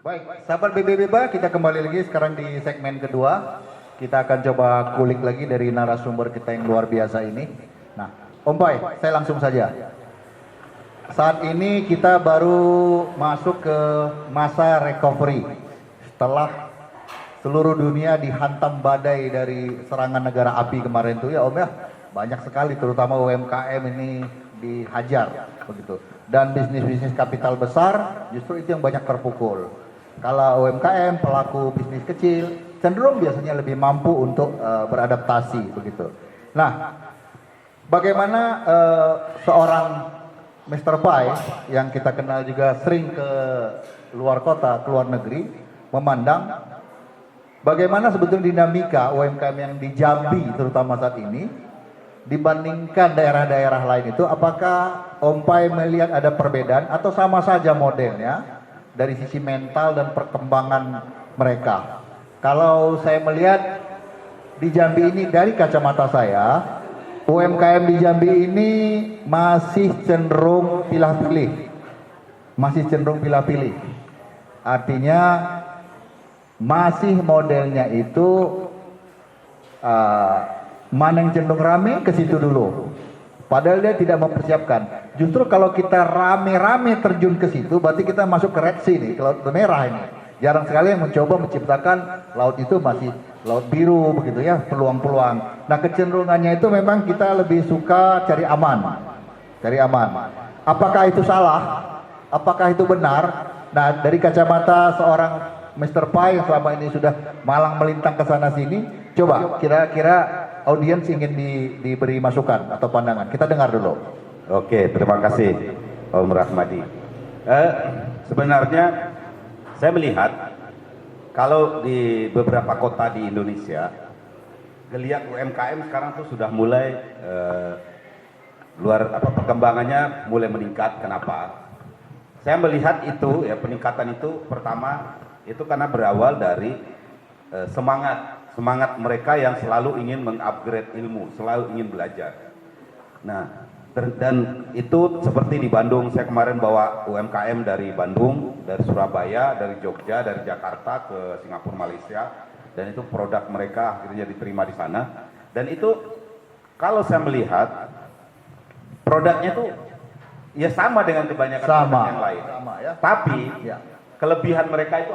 Baik, sahabat BBBBA, kita kembali lagi sekarang di segmen kedua. Kita akan coba kulik lagi dari narasumber kita yang luar biasa ini. Nah, Om Pai, saya langsung saja. Saat ini kita baru masuk ke masa recovery. Setelah seluruh dunia dihantam badai dari serangan negara api kemarin tuh ya Om ya. Banyak sekali terutama UMKM ini dihajar begitu. Dan bisnis-bisnis kapital besar justru itu yang banyak terpukul. Kalau UMKM, pelaku bisnis kecil, cenderung biasanya lebih mampu untuk beradaptasi begitu. Nah, bagaimana seorang Mr. Pai yang kita kenal juga sering ke luar kota, ke luar negeri, memandang bagaimana sebetulnya dinamika UMKM yang di Jambi terutama saat ini dibandingkan daerah-daerah lain itu, apakah Om Pai melihat ada perbedaan atau sama saja modelnya dari sisi mental dan perkembangan mereka? Kalau saya melihat di Jambi ini dari kacamata saya, UMKM di Jambi ini masih cenderung pilih-pilih. Masih cenderung pilih-pilih. Artinya masih modelnya itu mana yang cenderung rame ke situ dulu. Padahal dia tidak mempersiapkan. Justru kalau kita rame-rame terjun ke situ, berarti kita masuk ke Red Sea nih, ke Laut Merah ini. Jarang sekali yang mencoba menciptakan laut itu masih laut biru begitu ya, peluang-peluang. Nah, kecenderungannya itu memang kita lebih suka cari aman. Cari aman. Apakah itu salah? Apakah itu benar? Nah, dari kacamata seorang Mr. Pai yang selama ini sudah malang melintang ke sana sini, coba kira-kira audiens ingin diberi masukan atau pandangan. Kita dengar dulu. Oke, terima kasih Om Rahmadi. Sebenarnya saya melihat kalau di beberapa kota di Indonesia, geliat UMKM sekarang tuh sudah mulai perkembangannya mulai meningkat. Kenapa? Saya melihat itu ya, peningkatan itu pertama itu karena berawal dari semangat mereka yang selalu ingin mengupgrade ilmu, selalu ingin belajar. Nah, dan itu seperti di Bandung, saya kemarin bawa UMKM dari Bandung, dari Surabaya, dari Jogja, dari Jakarta ke Singapura, Malaysia, dan itu produk mereka akhirnya diterima di sana. Dan itu kalau saya melihat produknya itu ya sama dengan kebanyakan produk yang lain. Sama, ya. Tapi ya, kelebihan mereka itu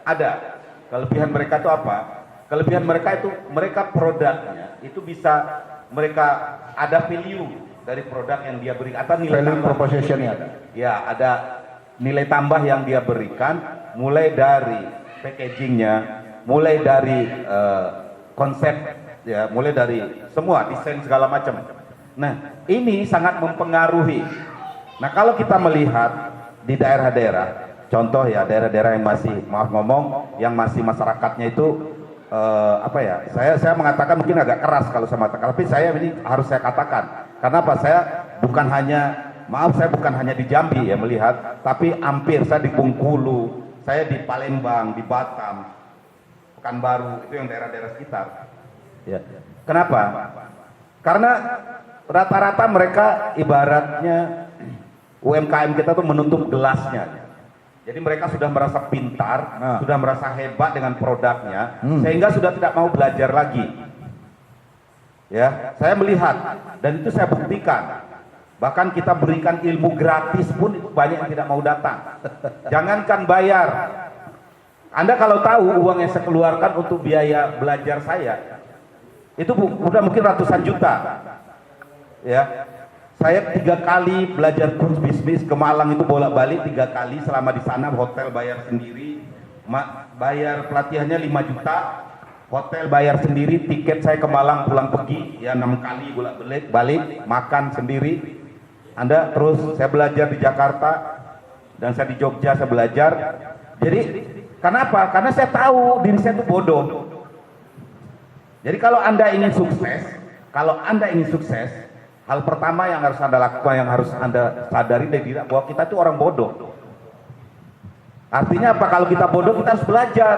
ada. Kelebihan mereka itu apa? Kelebihan mereka itu, mereka produknya itu bisa, mereka ada value dari produk yang dia berikan, atau nilai value tambah. propositionnya ada. Ya, ada nilai tambah yang dia berikan, mulai dari packagingnya, mulai dari konsep, ya, mulai dari semua desain segala macam. Nah, ini sangat mempengaruhi. Nah, kalau kita melihat di daerah-daerah, contoh ya daerah-daerah yang masih, maaf ngomong, yang masih masyarakatnya itu saya mengatakan mungkin agak keras kalau saya mengatakan, tapi saya ini harus saya katakan. Karena apa? Saya bukan hanya di Jambi ya melihat, tapi hampir saya di Bengkulu, saya di Palembang, di Batam, Pekanbaru, itu yang daerah-daerah sekitar. Ya. Kenapa? Karena rata-rata mereka ibaratnya UMKM kita tuh menutup gelasnya. Jadi mereka sudah merasa pintar, sudah merasa hebat dengan produknya, sehingga sudah tidak mau belajar lagi. Ya, saya melihat dan itu saya buktikan. Bahkan kita berikan ilmu gratis pun itu banyak yang tidak mau datang. Jangankan bayar. Anda kalau tahu uang yang saya keluarkan untuk biaya belajar saya, itu udah mungkin ratusan juta. Ya. Saya 3 kali belajar kurs bisnis ke Malang itu bolak-balik 3 kali, selama di sana hotel bayar sendiri, bayar pelatihannya 5 juta, hotel bayar sendiri, tiket saya ke Malang pulang pergi ya 6 kali bolak-balik, makan sendiri. Anda terus saya belajar di Jakarta dan saya di Jogja saya belajar. Jadi kenapa? Karena saya tahu diri saya itu bodoh. Jadi kalau Anda ingin sukses, hal pertama yang harus Anda lakukan, yang harus Anda sadari dari diri, bahwa kita itu orang bodoh. Artinya apa? Kalau kita bodoh, kita harus belajar.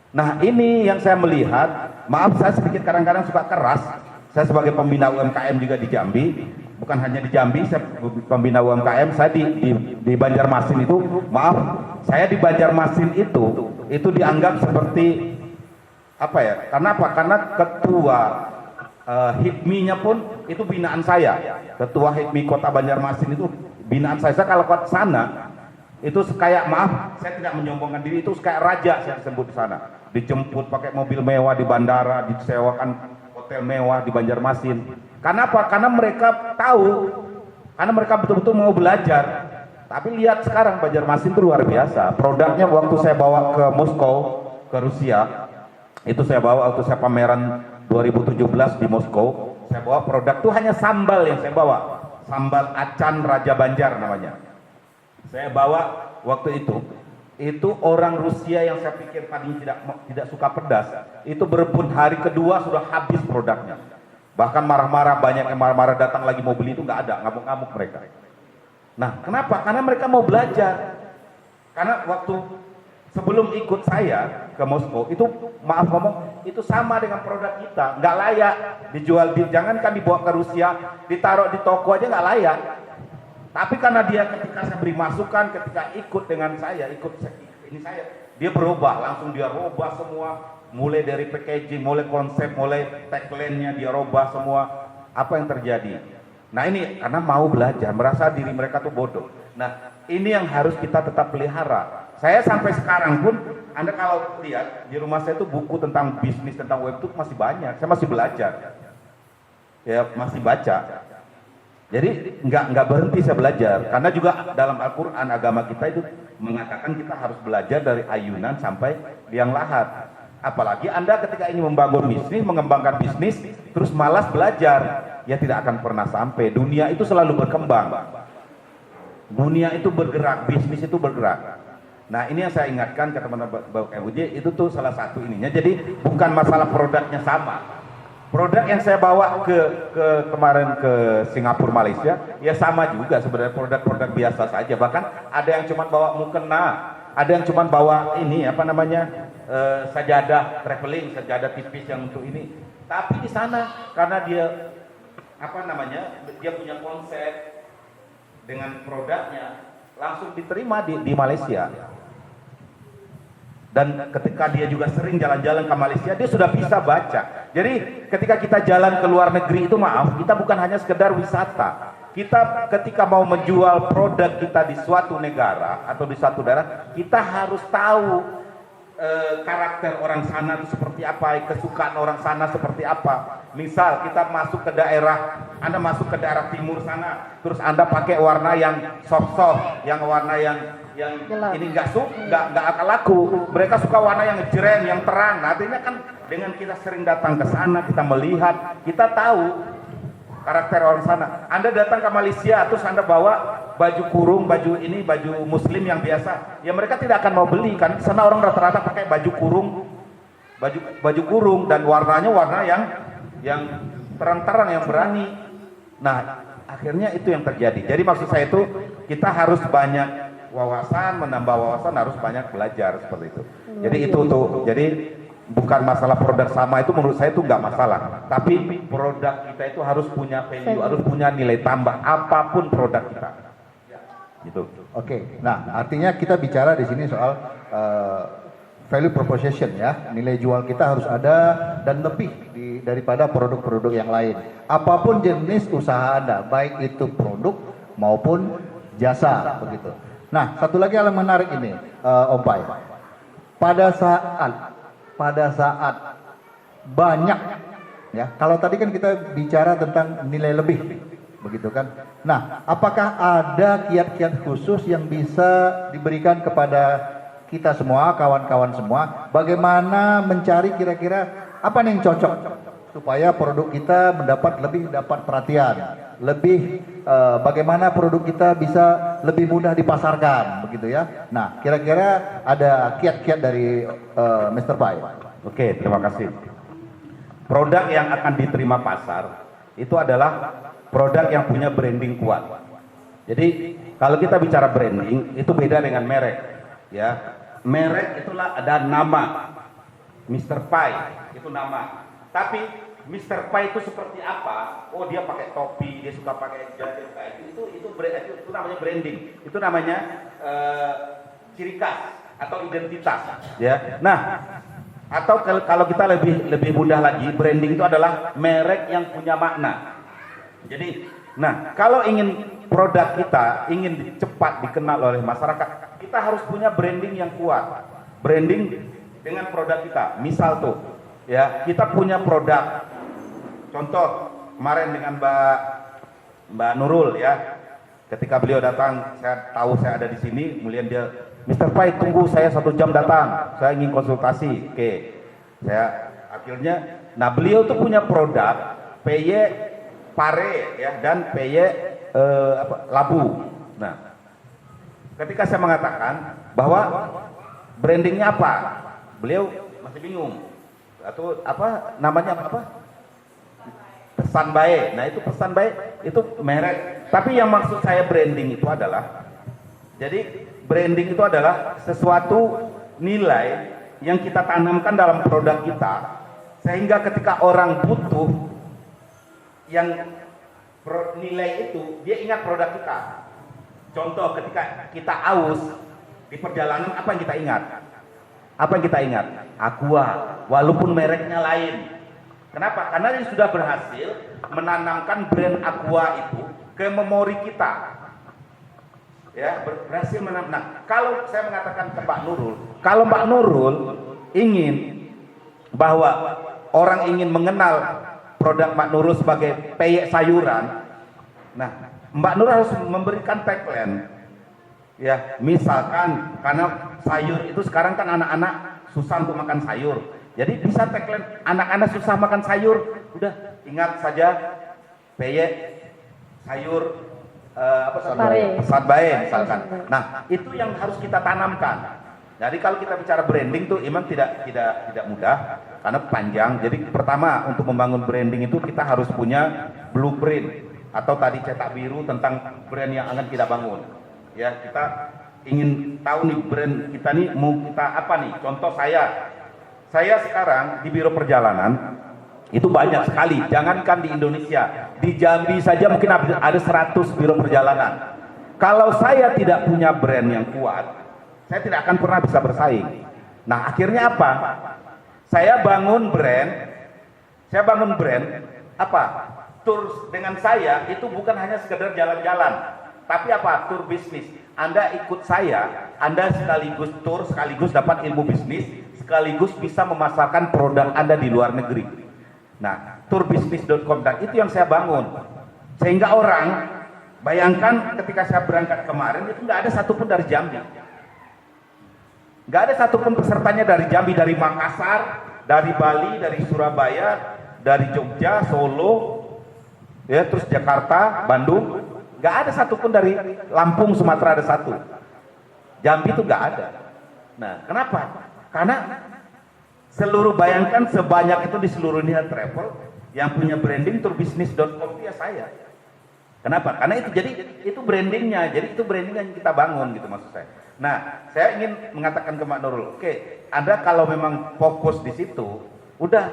Nah, ini yang saya melihat, maaf saya sedikit kadang-kadang suka keras, saya sebagai pembina UMKM juga di Jambi, bukan hanya di Jambi, saya pembina UMKM, saya di Banjarmasin itu, maaf, saya di Banjarmasin itu dianggap seperti apa ya? Karena apa? Karena ketua HIPMI-nya pun itu binaan saya. Ketua HIPMI Kota Banjarmasin itu binaan saya. Saya kalau ke sana itu kayak, maaf, saya tidak menyombongkan diri, itu kayak raja saya disebut di sana. Dijemput pakai mobil mewah di bandara, disewakan hotel mewah di Banjarmasin. Karena apa? Karena mereka tahu, karena mereka betul-betul mau belajar. Tapi lihat sekarang Banjarmasin itu luar biasa. Produknya waktu saya bawa ke Moskow, ke Rusia, itu saya bawa waktu saya pameran 2017 di Moskow, saya bawa produk itu hanya sambal yang saya bawa. Sambal acan Raja Banjar namanya. Saya bawa waktu itu orang Rusia yang saya pikir tadi tidak suka pedas, itu berebut hari kedua sudah habis produknya. Bahkan marah-marah, banyak yang marah-marah datang lagi mau beli, itu nggak ada, ngamuk-ngamuk mereka. Nah, kenapa? Karena mereka mau belajar. Karena waktu sebelum ikut saya ke Moskow, itu maaf ngomong, itu sama dengan produk kita, nggak layak dijual, jangankan dibawa ke Rusia, ditaruh di toko aja nggak layak. Tapi karena dia ketika saya beri masukan, ketika ikut dengan saya, dia berubah, langsung dia rubah semua, mulai dari packaging, mulai konsep, mulai tagline-nya dia rubah semua. Apa yang terjadi? Nah ini karena mau belajar, merasa diri mereka tuh bodoh. Nah ini yang harus kita tetap pelihara. Saya sampai sekarang pun, Anda kalau lihat di rumah saya tuh buku tentang bisnis, tentang web tuh masih banyak. Saya masih belajar, ya masih baca. Jadi nggak berhenti saya belajar, karena juga dalam Al-Quran agama kita itu mengatakan kita harus belajar dari ayunan sampai liang lahat. Apalagi Anda ketika ingin membangun bisnis, mengembangkan bisnis, terus malas belajar, ya tidak akan pernah sampai. Dunia itu selalu berkembang, dunia itu bergerak, bisnis itu bergerak. Nah ini yang saya ingatkan ke teman-teman BUMJ, itu tuh salah satu ininya. Jadi bukan masalah produknya sama. Produk yang saya bawa kemarin ke Singapura, Malaysia, ya sama juga sebenarnya, produk-produk biasa saja. Bahkan ada yang cuma bawa mukena, ada yang cuma bawa ini apa namanya sajadah traveling, sajadah tipis yang untuk ini. Tapi di sana karena dia apa namanya, dia punya konsep dengan produknya, langsung diterima di Malaysia. Dan ketika dia juga sering jalan-jalan ke Malaysia, dia sudah bisa baca. Jadi ketika kita jalan ke luar negeri itu, maaf, kita bukan hanya sekedar wisata. Kita ketika mau menjual produk kita di suatu negara atau di suatu daerah, kita harus tahu karakter orang sana itu seperti apa, kesukaan orang sana seperti apa. Misal kita masuk ke daerah, Anda masuk ke daerah timur sana, terus Anda pakai warna yang soft-soft, yang warna yang ini nggak akan laku. Mereka suka warna yang jreng, yang terang. Nah, artinya kan dengan kita sering datang ke sana, kita melihat, kita tahu karakter orang sana. Anda datang ke Malaysia, terus Anda bawa baju kurung, baju muslim yang biasa, ya mereka tidak akan mau beli, kan di sana orang rata-rata pakai baju kurung dan warnanya warna yang terang-terang, yang berani. Nah akhirnya itu yang terjadi. Jadi maksud saya itu kita harus banyak wawasan, menambah wawasan, harus banyak belajar seperti itu. Jadi itu tuh, jadi bukan masalah produk sama, itu menurut saya itu nggak masalah. Tapi produk kita itu harus punya value, harus punya nilai tambah apapun produk kita. Gitu. Oke. Nah, artinya kita bicara di sini soal value proposition ya. Nilai jual kita harus ada dan lebih daripada produk-produk yang lain. Apapun jenis usaha Anda, baik itu produk maupun jasa, begitu. Nah, satu lagi yang menarik ini, Om Pai. Pada saat banyak ya, kalau tadi kan kita bicara tentang nilai lebih, begitu kan. Nah, apakah ada kiat-kiat khusus yang bisa diberikan kepada kita semua, kawan-kawan semua, bagaimana mencari kira-kira apa nih yang cocok supaya produk kita dapat perhatian, lebih bagaimana produk kita bisa lebih mudah dipasarkan, begitu ya. Nah, kira-kira ada kiat-kiat dari Mr. Pai. Oke, terima kasih. Produk yang akan diterima pasar itu adalah produk yang punya branding kuat. Jadi kalau kita bicara branding itu beda dengan merek, ya. Merek itulah ada nama, Mr. Pai itu nama. Tapi Mr. Pai itu seperti apa? Oh, dia pakai topi, dia suka pakai jaket kayak itu namanya branding. Itu namanya ciri khas atau identitas, ya. Nah, atau kalau kita lebih mudah lagi, branding itu adalah merek yang punya makna. Jadi, nah, kalau ingin produk kita ingin cepat dikenal oleh masyarakat, kita harus punya branding yang kuat. Branding dengan produk kita. Misal tuh, ya, kita punya produk. Contoh kemarin dengan Mbak Nurul, ya. Ketika beliau datang, saya tahu saya ada di sini, kemudian dia, Mr. Pai, tunggu saya 1 jam datang, saya ingin konsultasi. Oke, saya akhirnya, nah beliau tuh punya produk PY Pare, ya, dan PY labu. Nah, ketika saya mengatakan bahwa brandingnya apa, beliau masih bingung. Atau apa namanya apa? Pesan baik. Nah, itu pesan baik itu merek. Tapi yang maksud saya branding itu adalah, jadi branding itu adalah sesuatu nilai yang kita tanamkan dalam produk kita, sehingga ketika orang butuh yang nilai itu, dia ingat produk kita. Contoh, ketika kita aus di perjalanan, apa yang kita ingat? Apa yang kita ingat? Aqua, walaupun mereknya lain. Kenapa? Karena dia sudah berhasil menanamkan brand Aqua itu ke memori kita. Ya, berhasil menanam. Nah, kalau saya mengatakan ke Mbak Nurul, kalau Mbak Nurul ingin bahwa orang ingin mengenal produk Mbak Nurul sebagai peyek sayuran, nah, Mbak Nurul harus memberikan tagline. Ya, misalkan karena sayur itu sekarang kan anak-anak susah untuk makan sayur. Jadi bisa tagline, anak-anak susah makan sayur, udah ingat saja peyek sayur pesat bae misalkan. Nah, itu yang harus kita tanamkan. Jadi kalau kita bicara branding tuh memang tidak mudah karena panjang. Jadi pertama, untuk membangun branding itu kita harus punya blueprint atau tadi cetak biru tentang brand yang akan kita bangun. Ya, kita ingin tahu nih brand kita nih mau kita apa nih. Contoh saya sekarang di Biro Perjalanan itu banyak sekali, jangankan di Indonesia, di Jambi saja mungkin ada 100 biro perjalanan. Kalau saya tidak punya brand yang kuat, saya tidak akan pernah bisa bersaing. Nah, akhirnya apa? Saya bangun brand apa? Tour dengan saya itu bukan hanya sekedar jalan-jalan, tapi apa? Tour bisnis. Anda ikut saya, Anda sekaligus tour, sekaligus dapat ilmu bisnis, sekaligus bisa memasarkan produk Anda di luar negeri. Nah, tourbisnis.com, dan itu yang saya bangun. Sehingga orang, bayangkan ketika saya berangkat kemarin, itu nggak ada satupun dari Jambi. Nggak ada satupun pesertanya dari Jambi, dari Makassar, dari Bali, dari Surabaya, dari Jogja, Solo, ya, terus Jakarta, Bandung. Nggak ada satupun dari Lampung, Sumatera ada satu. Jambi itu nggak ada. Nah, kenapa? Karena bayangkan sebanyak itu di seluruh dunia travel yang punya branding tourbisnis.com itu ya saya. Kenapa? Karena itu itu brandingnya, jadi itu branding yang kita bangun gitu maksud saya. Nah, saya ingin mengatakan ke Mbak Nurul, oke, Anda kalau memang fokus di situ, udah.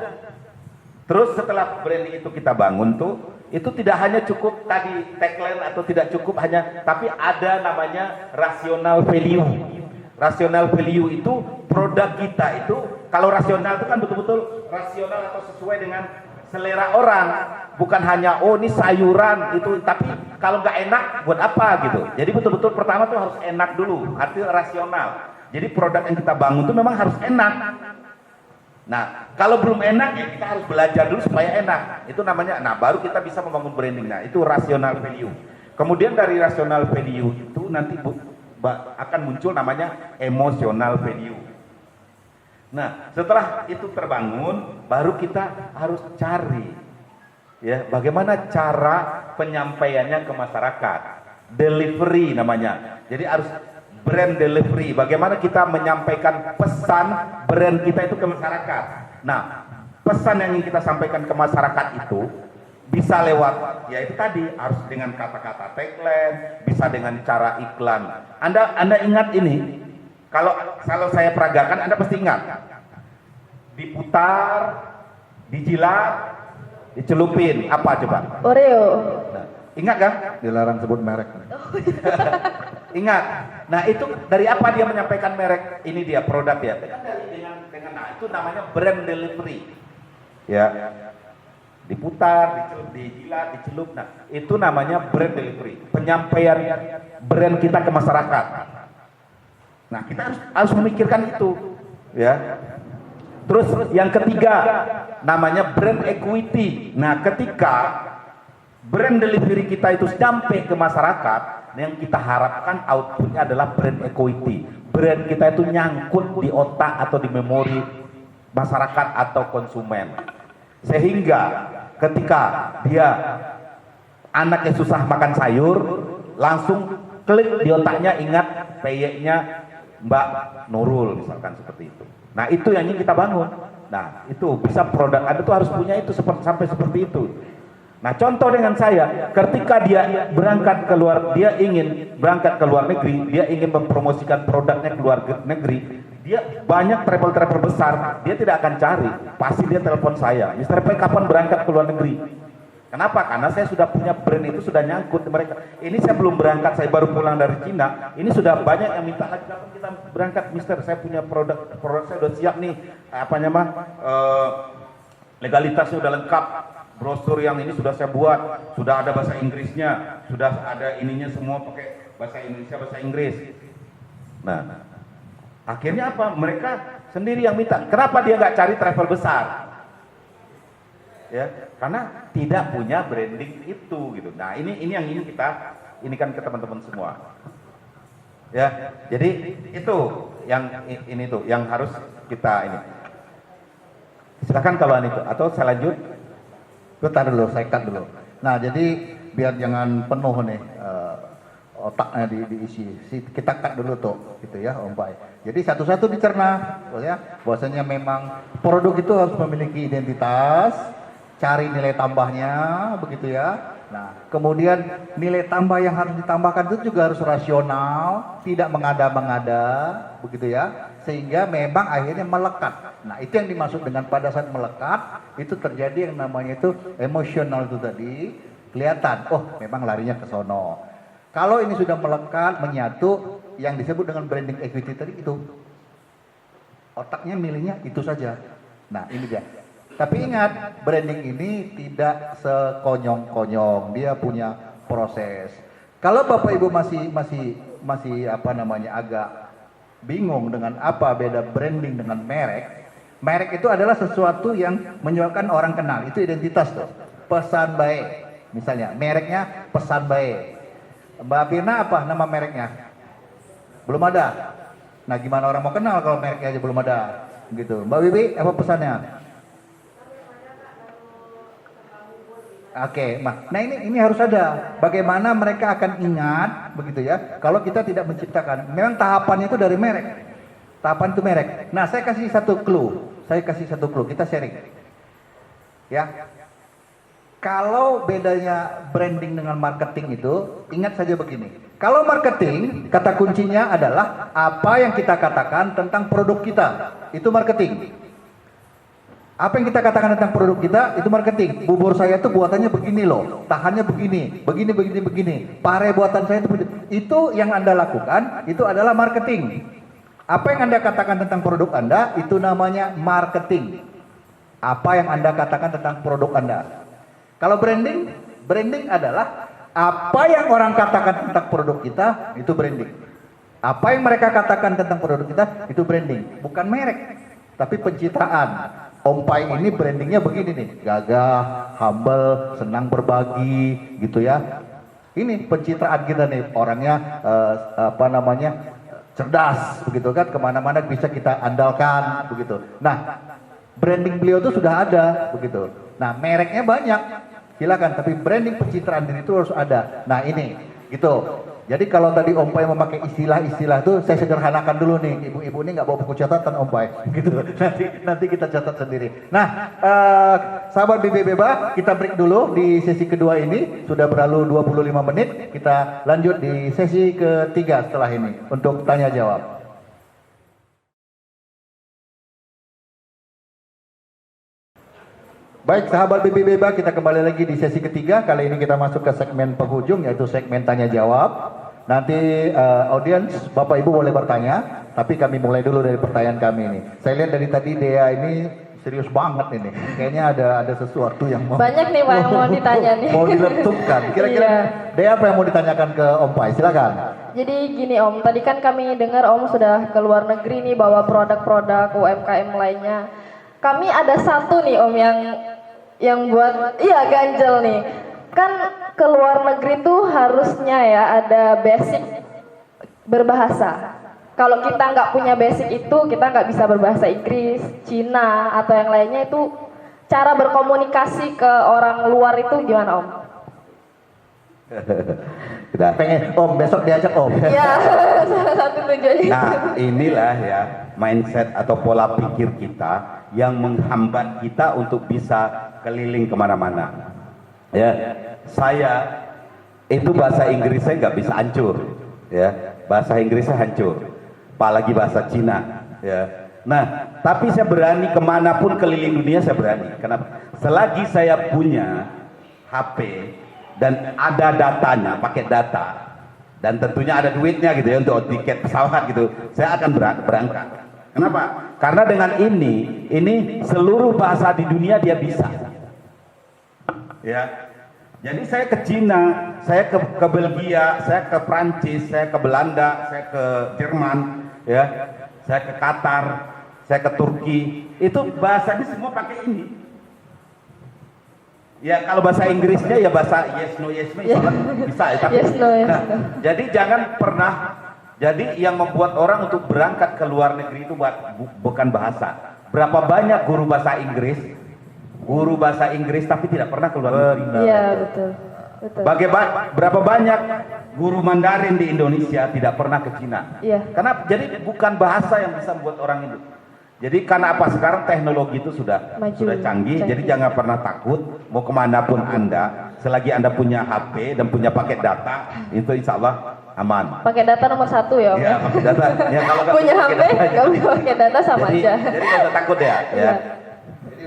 Terus setelah branding itu kita bangun tuh, itu tidak hanya cukup tadi tagline atau tidak cukup hanya, tapi ada namanya rational value. Rational value itu produk kita itu, kalau rasional itu kan betul-betul rasional atau sesuai dengan selera orang, bukan hanya oh ini sayuran itu, tapi kalau nggak enak buat apa gitu. Jadi betul-betul pertama tuh harus enak dulu, artinya rasional. Jadi produk yang kita bangun itu memang harus enak. Nah, kalau belum enak ya kita harus belajar dulu supaya enak. Itu namanya, nah baru kita bisa membangun branding. Nah, itu rational value. Kemudian dari rational value itu nanti akan muncul namanya emotional value. Nah, setelah itu terbangun, baru kita harus cari ya bagaimana cara penyampaiannya ke masyarakat. Delivery namanya. Jadi harus brand delivery. Bagaimana kita menyampaikan pesan brand kita itu ke masyarakat. Nah, pesan yang ingin kita sampaikan ke masyarakat itu bisa lewat, ya itu tadi harus dengan kata-kata tagline, bisa dengan cara iklan. Anda ingat ini, kalau saya peragakan, Anda pasti ingat. Diputar, dijilat, dicelupin apa coba? Oreo. Nah, ingat kan? Dilarang sebut merek. Ingat. Nah itu dari apa dia menyampaikan merek? Ini dia produk ya. Dengan nah itu namanya brand delivery. Ya. Diputar, dijilat, dicelup. Nah itu namanya brand delivery. Penyampaian brand kita ke masyarakat. Nah kita harus memikirkan itu. Ya. Terus yang ketiga namanya brand equity. Nah ketika brand delivery kita itu sampai ke masyarakat, yang kita harapkan outputnya adalah brand equity. Brand kita itu nyangkut di otak atau di memori masyarakat atau konsumen. Sehingga ketika dia anaknya susah makan sayur, langsung klik di otaknya ingat peyeknya Mbak Nurul misalkan seperti itu. Nah itu yang ingin kita bangun. Nah itu bisa produk Anda tuh harus punya itu sampai seperti itu. Nah contoh dengan saya, ketika dia berangkat keluar, dia ingin berangkat ke luar negeri, dia ingin mempromosikan produknya ke luar negeri, dia banyak travel besar, dia tidak akan cari, pasti dia telepon saya, Mr. P kapan berangkat ke luar negeri? Kenapa? Karena saya sudah punya brand itu sudah nyangkut di mereka. Ini saya belum berangkat, saya baru pulang dari Cina, ini sudah banyak yang minta lagi kapan kita berangkat, Mister, saya punya produk saya sudah siap nih, legalitasnya sudah lengkap. Brosur yang ini sudah saya buat, sudah ada bahasa Inggrisnya, sudah ada ininya semua pakai bahasa Indonesia, bahasa Inggris. Nah, akhirnya apa? Mereka sendiri yang minta. Kenapa dia nggak cari travel besar? Ya, karena tidak punya branding itu gitu. Nah, ini yang ingin kita inikan ke teman-teman semua. Ya, jadi itu yang ini tuh yang harus kita ini. Silakan kalau itu atau saya lanjut. Bentar dulu, saya cut dulu. Nah, jadi biar jangan penuh nih otaknya diisi. Kita cut dulu tuh, gitu ya, Om Pai. Jadi satu-satu dicerna, ya. Bahwasanya memang produk itu harus memiliki identitas, cari nilai tambahnya, begitu ya. Nah, kemudian nilai tambah yang harus ditambahkan itu juga harus rasional, tidak mengada-mengada, begitu ya. Sehingga memang akhirnya melekat. Nah itu yang dimaksud dengan pada saat melekat itu terjadi yang namanya itu emosional itu tadi kelihatan. Oh memang larinya ke sono. Kalau ini sudah melekat menyatu yang disebut dengan branding equity tadi itu otaknya milihnya itu saja. Nah ini dia. Tapi ingat branding ini tidak sekonyong-konyong. Dia punya proses. Kalau Bapak Ibu masih apa namanya agak bingung dengan apa beda branding dengan merek. Merek itu adalah sesuatu yang menyebabkan orang kenal, itu identitas tuh. Pesan baik, misalnya mereknya pesan baik. Mbak Firna apa nama mereknya? Belum ada. Nah gimana orang mau kenal kalau mereknya aja belum ada? Gitu. Mbak Bibi apa pesannya? Oke, nah ini harus ada. Bagaimana mereka akan ingat, begitu ya? Kalau kita tidak menciptakan, memang tahapannya itu dari merek. Tahapan itu merek. Nah, saya kasih satu clue. Kita sharing. Ya. Kalau bedanya branding dengan marketing itu, ingat saja begini. Kalau marketing, kata kuncinya adalah apa yang kita katakan tentang produk kita. Itu marketing. Apa yang kita katakan tentang produk kita, itu marketing. Bubur saya itu buatannya begini loh, tahannya begini. Pare buatan saya itu begini. Itu yang Anda lakukan, itu adalah marketing. Apa yang Anda katakan tentang produk Anda, itu namanya marketing. Apa yang Anda katakan tentang produk Anda. Kalau branding adalah apa yang orang katakan tentang produk kita, itu branding. Apa yang mereka katakan tentang produk kita, itu branding. Bukan merek, tapi pencitraan. Om Pai ini brandingnya begini nih, gagah, humble, senang berbagi, gitu ya. Ini pencitraan kita nih, orangnya cerdas, begitu kan, kemana-mana bisa kita andalkan, begitu. Nah, branding beliau itu sudah ada, begitu. Nah, mereknya banyak, silakan, tapi branding pencitraan diri itu harus ada. Nah, ini, gitu. Jadi kalau tadi Om Pai memakai istilah-istilah itu, saya sederhanakan dulu nih, ibu-ibu ini nggak bawa buku catatan Om Pai, gitu. Nanti kita catat sendiri. Nah, sahabat BB Beba, kita break dulu di sesi kedua ini, sudah berlalu 25 menit, kita lanjut di sesi ketiga setelah ini untuk tanya jawab. Baik sahabat BB Beba, kita kembali lagi di sesi ketiga. Kali ini kita masuk ke segmen penghujung, yaitu segmen tanya jawab. Nanti audiens Bapak Ibu boleh bertanya, tapi kami mulai dulu dari pertanyaan kami ini. Saya lihat dari tadi Dea ini serius banget ini. Kayaknya ada sesuatu yang mau Banyak nih Pak yang mau ditanya nih. mau diletupkan. Kira-kira Iya. Dea apa yang mau ditanyakan ke Om Pai? Silakan. Jadi gini Om, tadi kan kami dengar Om sudah ke luar negeri nih bawa produk-produk UMKM lainnya. Kami ada satu nih Om yang buat ganjel nih. Kan ke luar negeri tuh harusnya ya ada basic berbahasa. Kalau kita nggak punya basic itu, kita nggak bisa berbahasa Inggris, Cina atau yang lainnya. Itu cara berkomunikasi ke orang luar itu gimana Om? Pengen Om besok diajak Om. Ya, salah satu tujuannya. Nah, inilah ya mindset atau pola pikir kita yang menghambat kita untuk bisa keliling kemana-mana. Ya, saya itu bahasa Inggris saya nggak bisa hancur, ya bahasa Inggrisnya hancur, apalagi bahasa Cina. Ya, nah tapi saya berani kemanapun keliling dunia saya berani. Kenapa? Selagi saya punya HP dan ada datanya, pakai data, dan tentunya ada duitnya gitu ya untuk tiket pesawat gitu, saya akan berangkat. Kenapa? Karena dengan ini seluruh bahasa di dunia dia bisa. Ya, jadi saya ke Cina, saya ke Belgia, saya ke Prancis, saya ke Belanda, saya ke Jerman, ya, saya ke Qatar, saya ke Turki. Itu bahasanya semua pakai ini. Ya kalau bahasa Inggrisnya ya bahasa yes no bisa ya, tapi Yes, no, yes, nah, no. jadi jangan pernah. Jadi yang membuat orang untuk berangkat ke luar negeri itu bukan bahasa. Berapa banyak guru bahasa Inggris tapi tidak pernah keluar negeri. Iya betul. Betul. Berapa banyak guru Mandarin di Indonesia tidak pernah ke Cina? Iya. Karena jadi bukan bahasa yang bisa membuat orang itu. Jadi karena apa, sekarang teknologi itu sudah canggih, jadi jangan pernah takut mau kemanapun Anda, selagi Anda punya HP dan punya paket data, itu insya Allah aman. Pakai data nomor 1 ya Om. Ya, pakai data. Ya, kalau nggak Punya pakai HP, data, nggak pakai data sama jadi, aja. Jadi nggak usah takut ya. Iya. Jadi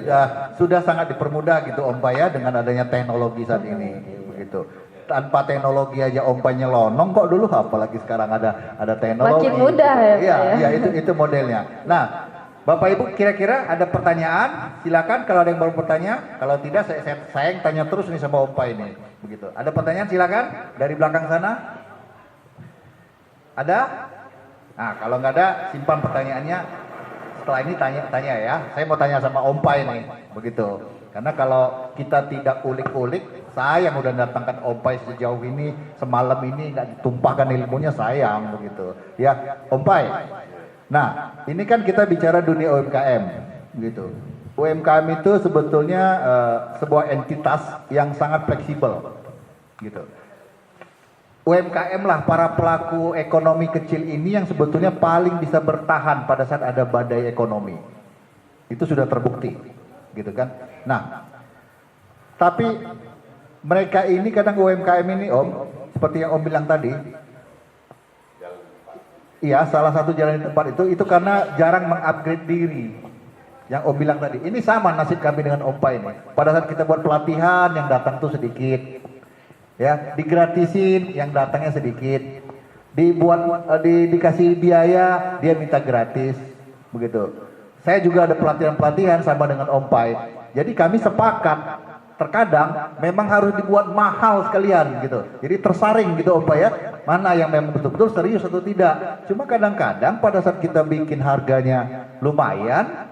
sudah sangat dipermudah gitu Om Pai ya dengan adanya teknologi saat ini begitu. Tanpa teknologi aja Om Pai nyelonong kok dulu, apalagi sekarang ada teknologi. Makin mudah ya, Iya, Pak, ya. iya itu modelnya. Nah, Bapak Ibu kira-kira ada pertanyaan? Silakan kalau ada yang baru bertanya. Kalau tidak saya yang tanya terus nih sama Om Pai ini. Begitu. Ada pertanyaan silakan dari belakang sana. Ada? Nah, kalau nggak ada simpan pertanyaannya. Setelah ini tanya ya. Saya mau tanya sama Om Pai nih. Begitu. Karena kalau kita tidak ulik-ulik, saya yang udah datangkan Om Pai sejauh ini, semalam ini nggak ditumpahkan ilmunya, sayang begitu. Ya, Om Pai. Nah, ini kan kita bicara dunia UMKM, gitu. UMKM itu sebetulnya sebuah entitas yang sangat fleksibel, gitu. UMKM lah para pelaku ekonomi kecil ini yang sebetulnya paling bisa bertahan pada saat ada badai ekonomi. Itu sudah terbukti, gitu kan. Nah, tapi mereka ini kadang UMKM ini Om, seperti yang Om bilang tadi, iya, salah satu jalan di tempat itu karena jarang mengupgrade diri. Yang Om bilang tadi, ini sama nasib kami dengan Om Pai ini. Pada saat kita buat pelatihan, yang datang tuh sedikit, ya, digratisin, yang datangnya sedikit, dikasih biaya, dia minta gratis, begitu. Saya juga ada pelatihan sama dengan Om Pai. Jadi kami sepakat. Terkadang memang harus dibuat mahal sekalian gitu. Jadi tersaring gitu Om Pai ya. Mana yang memang betul-betul serius atau tidak. Cuma kadang-kadang pada saat kita bikin harganya lumayan,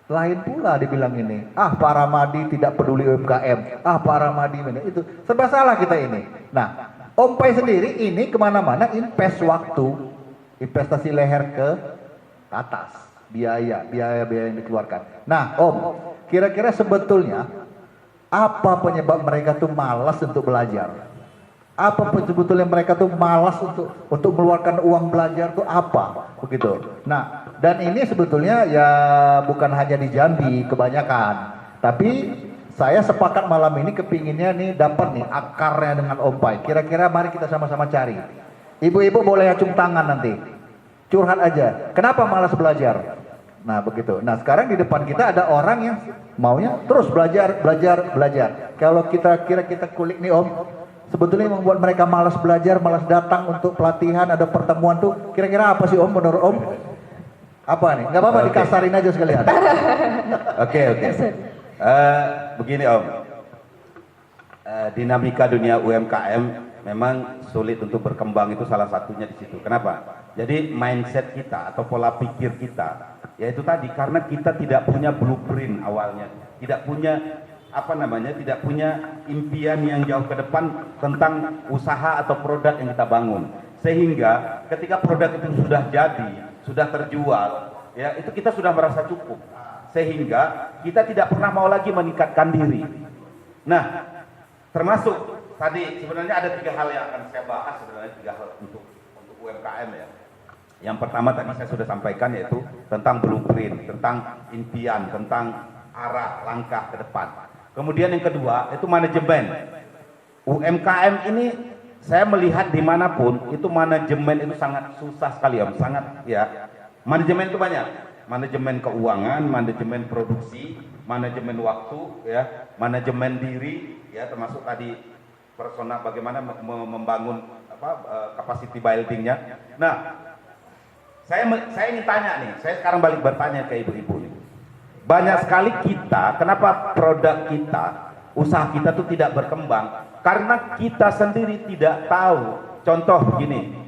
lain pula dibilang ini. Ah, Pak Ramadi tidak peduli UMKM. Ah, Pak Ramadi itu. Serba salah kita ini. Nah, Om Pai sendiri ini kemana-mana invest waktu, investasi leher ke atas. Biaya yang dikeluarkan. Nah, Om, kira-kira sebetulnya apa penyebab mereka tuh malas untuk belajar? Apa sebetulnya mereka tuh malas untuk mengeluarkan uang belajar tuh apa? Begitu. Nah, dan ini sebetulnya ya bukan hanya di Jambi kebanyakan, tapi saya sepakat malam ini kepinginnya nih dapat nih akarnya dengan Om Pai. Kira-kira mari kita sama-sama cari. Ibu-ibu boleh acung tangan nanti. Curhat aja. Kenapa malas belajar? Nah begitu. Nah sekarang di depan kita ada orang yang maunya terus belajar. Kalau kita kulik nih Om, sebetulnya yang membuat mereka malas belajar, malas datang untuk pelatihan, ada pertemuan tuh, kira-kira apa sih Om menurut Om? Apa nih? Nggak apa-apa dikasarin aja sekalian. Oke. Begini Om, dinamika dunia UMKM memang sulit untuk berkembang, itu salah satunya di situ. Kenapa? Jadi mindset kita atau pola pikir kita, yaitu tadi karena kita tidak punya blueprint awalnya, tidak punya tidak punya impian yang jauh ke depan tentang usaha atau produk yang kita bangun, sehingga ketika produk itu sudah jadi, sudah terjual, ya itu kita sudah merasa cukup, sehingga kita tidak pernah mau lagi meningkatkan diri. Nah, termasuk tadi sebenarnya ada 3 hal yang akan saya bahas, sebenarnya 3 hal untuk UMKM ya. Yang pertama tadi saya sudah sampaikan, yaitu tentang blueprint, tentang impian, tentang arah langkah ke depan. Kemudian yang kedua itu manajemen. UMKM ini saya melihat dimanapun itu manajemen itu sangat susah sekali Om, sangat ya. Manajemen itu banyak, manajemen keuangan, manajemen produksi, manajemen waktu, ya, manajemen diri, ya, termasuk tadi personal, bagaimana membangun capacity buildingnya. Nah, saya ingin tanya nih, saya sekarang balik bertanya ke ibu-ibu nih. Banyak sekali kita, kenapa produk kita, usaha kita tuh tidak berkembang? Karena kita sendiri tidak tahu. Contoh begini,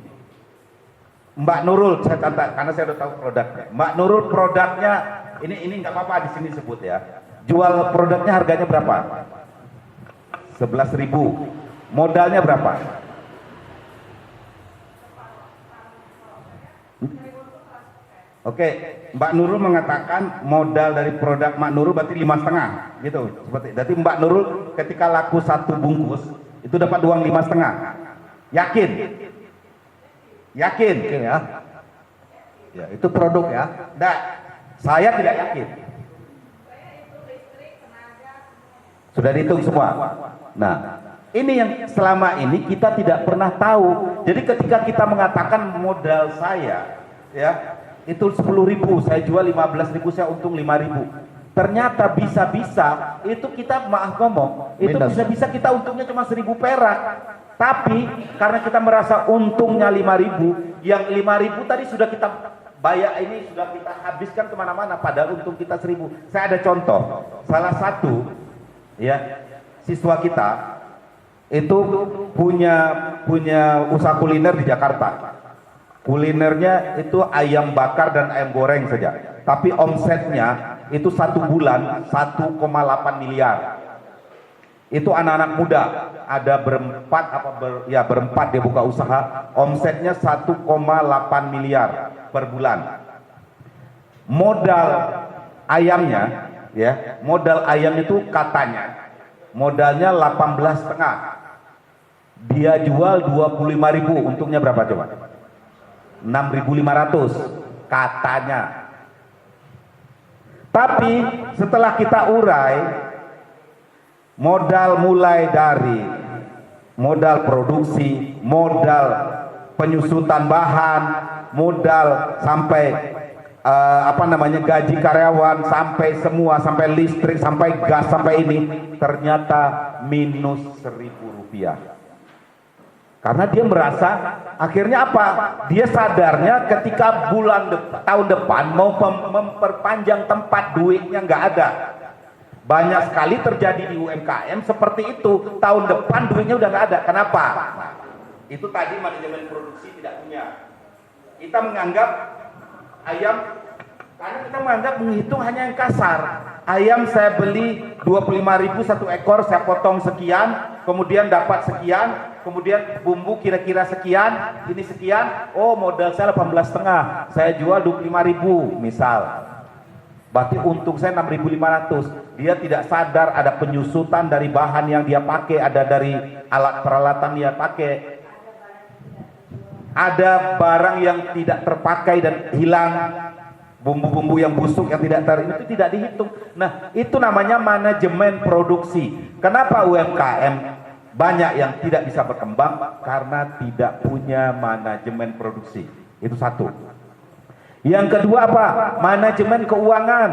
Mbak Nurul, saya contoh, karena saya udah tahu produknya. Mbak Nurul produknya, ini nggak apa-apa di sini sebut ya. Jual produknya harganya berapa? 11.000. Modalnya berapa? Oke, Mbak Nurul mengatakan modal dari produk Mbak Nurul berarti 5,5 gitu. Berarti Mbak Nurul ketika laku 1 bungkus itu dapat uang 5,5. Yakin? Yakin ya? Ya, itu produk ya. Nah, saya tidak yakin. Sudah dihitung semua. Nah, ini yang selama ini kita tidak pernah tahu. Jadi ketika kita mengatakan modal saya, ya, itu 10.000, saya jual 15.000, saya untung 5.000. Ternyata bisa-bisa itu kita maaf ngomong, itu bisa-bisa kita untungnya cuma 1.000 perak. Tapi karena kita merasa untungnya 5.000, yang 5.000 tadi sudah kita bayar, ini sudah kita habiskan kemana-mana, padahal untung kita 1.000. Saya ada contoh, salah satu ya siswa kita itu punya usaha kuliner di Jakarta. Kulinernya itu ayam bakar dan ayam goreng saja, tapi omsetnya itu 1 bulan 1,8 miliar. Itu anak-anak muda, ada berempat dia buka usaha, omsetnya 1,8 miliar per bulan. Modal ayamnya, ya, modal ayam itu katanya modalnya 18,5. Dia jual 25.000, untungnya berapa coba? 6.500 katanya. Tapi setelah kita urai, modal mulai dari modal produksi, modal penyusutan bahan, modal sampai gaji karyawan, sampai semua, sampai listrik, sampai gas, sampai ini, ternyata minus 1.000 rupiah. Karena dia merasa, akhirnya apa? Dia sadarnya ketika tahun depan mau memperpanjang tempat, duitnya nggak ada. Banyak sekali terjadi di UMKM seperti itu. Tahun depan duitnya udah nggak ada. Kenapa? Nah, itu tadi manajemen produksi tidak punya. Kita menganggap ayam, karena kita menganggap menghitung hanya yang kasar. Ayam saya beli 25.000 1 ekor, saya potong sekian, kemudian dapat sekian, kemudian bumbu kira-kira sekian, ini sekian, oh modal saya 18,5, saya jual 25.000 misal. Berarti untung saya 6.500. Dia tidak sadar ada penyusutan dari bahan yang dia pakai, ada dari alat peralatan dia pakai. Ada barang yang tidak terpakai dan hilang, bumbu-bumbu yang busuk yang tidak itu tidak dihitung. Nah, itu namanya manajemen produksi. Kenapa UMKM banyak yang tidak bisa berkembang? Karena tidak punya manajemen produksi. Itu satu. Yang kedua apa? Manajemen keuangan.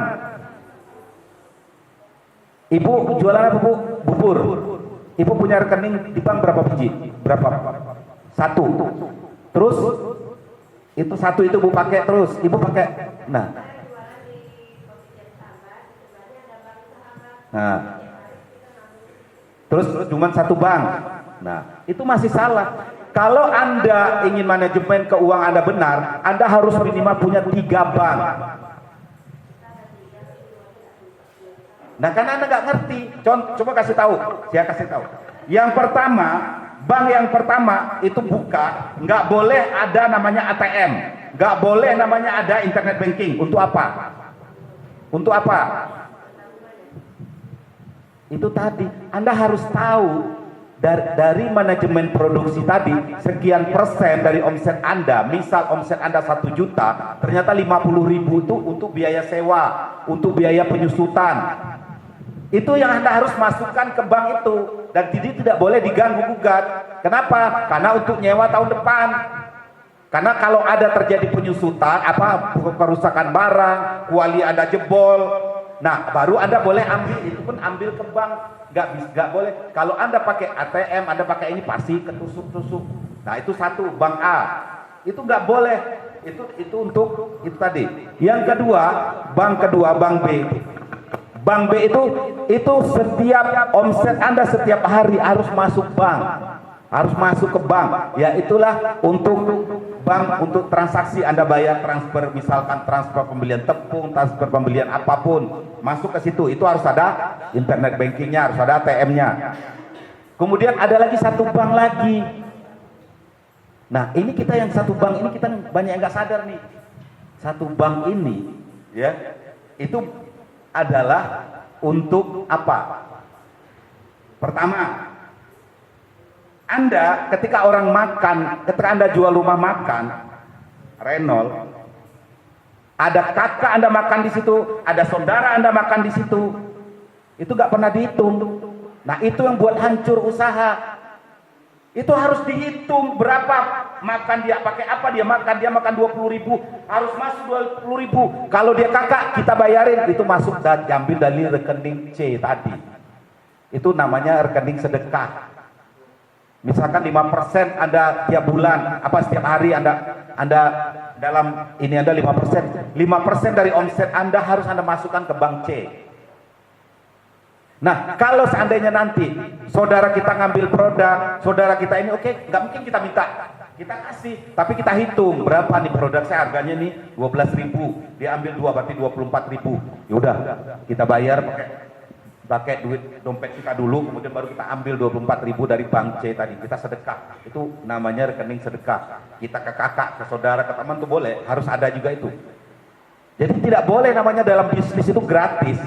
Ibu jualan apa, Bu? Bubur. Ibu punya rekening di bank berapa biji? Berapa? Satu. Terus itu satu itu Bu pakai terus. Ibu pakai. Nah. Terus cuma satu bank. Nah, itu masih salah. Kalau Anda ingin manajemen keuangan Anda benar, Anda harus minimal punya 3 bank. Nah, karena Anda nggak ngerti, coba kasih tahu, saya kasih tahu. Yang pertama, bank yang pertama itu buka, nggak boleh ada namanya ATM, nggak boleh namanya ada internet banking. Untuk apa? Untuk apa? Itu tadi, Anda harus tahu dari manajemen produksi tadi, sekian persen dari omset Anda, misal omset Anda 1 juta, ternyata 50.000 itu untuk biaya sewa, untuk biaya penyusutan. Itu yang Anda harus masukkan ke bank itu, dan tidak boleh diganggu-gugat. Kenapa? Karena untuk nyewa tahun depan. Karena kalau ada terjadi penyusutan, kerusakan barang, kuali Anda jebol, nah baru Anda boleh ambil, itu pun ambil ke bank. Nggak boleh. Kalau Anda pakai ATM, Anda pakai ini pasti ketusuk-tusuk. Nah itu satu, bank A. Itu nggak boleh. Itu untuk itu tadi. Yang kedua, bank B. Bank B itu setiap omset Anda setiap hari harus masuk bank. Harus masuk ke bank. Ya itulah untuk bank, untuk transaksi Anda bayar transfer, misalkan transfer pembelian tepung, transfer pembelian apapun, masuk ke situ. Itu harus ada internet bankingnya, harus ada ATM-nya. Kemudian ada lagi satu bank lagi. Nah ini kita yang satu bank ini kita banyak yang nggak sadar nih. Satu bank ini ya itu adalah untuk apa? Pertama, Anda ketika orang makan, ketika Anda jual rumah makan, renol, ada kakak Anda makan di situ, ada saudara Anda makan di situ, itu nggak pernah dihitung. Nah itu yang buat hancur usaha. Itu harus dihitung berapa makan dia, pakai apa dia makan 20.000, harus masuk 20.000. Kalau dia kakak kita bayarin, itu masuk dan diambil dari rekening C tadi. Itu namanya rekening sedekah. Misalkan 5% Anda tiap bulan, setiap hari Anda dalam ini Anda 5%. 5% dari omset Anda harus Anda masukkan ke bank C. Nah, kalau seandainya nanti saudara kita ngambil produk, saudara kita ini oke, nggak mungkin kita minta, kita kasih, tapi kita hitung berapa nih produk saya harganya nih 12.000, dia ambil 2 berarti 24.000. Ya udah, kita bayar pakai duit dompet kita dulu, kemudian baru kita ambil 24.000 dari bank C tadi, kita sedekah. Itu namanya rekening sedekah. Kita ke kakak, ke saudara, ke teman tuh boleh, harus ada juga itu. Jadi tidak boleh namanya dalam bisnis itu gratis.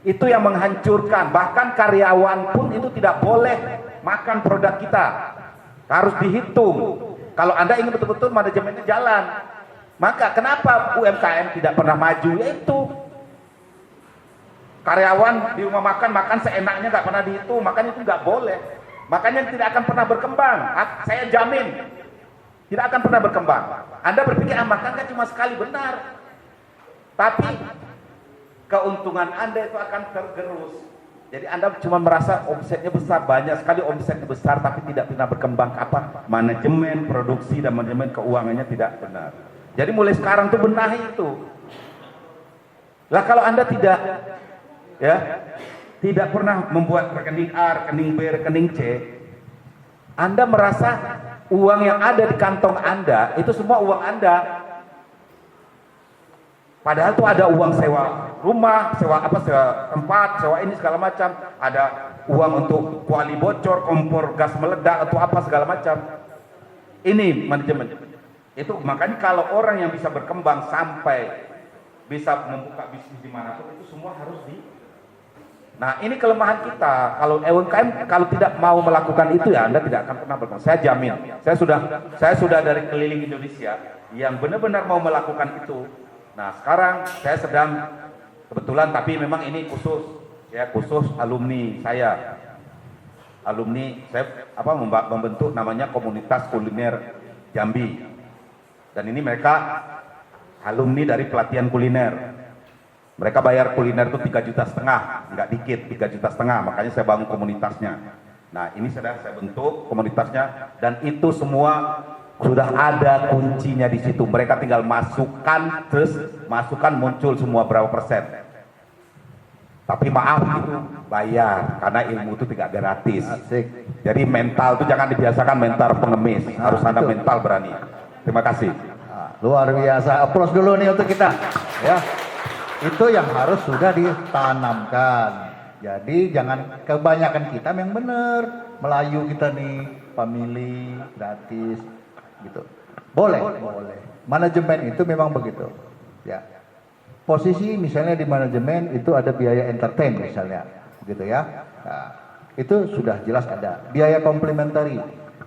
Itu yang menghancurkan. Bahkan karyawan pun itu tidak boleh makan produk kita. Harus dihitung. Kalau Anda ingin betul-betul manajemennya jalan, maka kenapa UMKM tidak pernah maju? Yaitu karyawan di rumah makan seenaknya, nggak pernah dihitung. Makanya itu nggak boleh. Makanya tidak akan pernah berkembang. Saya jamin tidak akan pernah berkembang. Anda berpikir makan kan cuma sekali, benar. Tapi keuntungan Anda itu akan tergerus. Jadi Anda cuma merasa omsetnya besar, banyak sekali omsetnya besar, tapi tidak pernah berkembang. Manajemen produksi dan manajemen keuangannya tidak benar. Jadi mulai sekarang tuh benahi itu. Lah kalau Anda tidak pernah membuat rekening A, rekening B, rekening C, Anda merasa uang yang ada di kantong Anda itu semua uang Anda. Padahal tuh ada uang sewa rumah, sewa tempat, sewa ini segala macam, ada uang untuk kuali bocor, kompor gas meledak atau apa segala macam. Ini manajemen. Itu makanya kalau orang yang bisa berkembang sampai bisa membuka bisnis di manapun, itu semua harus Nah ini kelemahan kita. Kalau UMKM kalau tidak mau melakukan itu, ya Anda tidak akan pernah berkembang. Saya jamin. Saya sudah dari keliling Indonesia yang benar-benar mau melakukan itu. Nah sekarang saya sedang kebetulan, tapi memang ini khusus alumni saya. Alumni saya membentuk namanya komunitas kuliner Jambi. Dan ini mereka alumni dari pelatihan kuliner. Mereka bayar kuliner itu 3,5 juta, nggak dikit, 3,5 juta, makanya saya bangun komunitasnya. Nah ini sudah saya bentuk komunitasnya, dan itu semua sudah ada kuncinya di situ. Mereka tinggal masukkan, terus masukkan muncul semua berapa persen. Tapi maaf itu bayar, karena ilmu itu tidak gratis. Asik. Jadi mental itu jangan dibiasakan mental pengemis, harus ada betul. mental berani. Terima kasih. Nah, luar biasa. Aplaus dulu nih untuk kita. Ya, itu yang harus sudah ditanamkan. Jadi jangan kebanyakan kita yang benar. Melayu kita nih, family, gratis, gitu. Boleh. Manajemen itu memang begitu. Ya. Posisi misalnya di manajemen itu ada biaya entertain misalnya, begitu ya. Nah, itu sudah jelas ada. Biaya komplementari.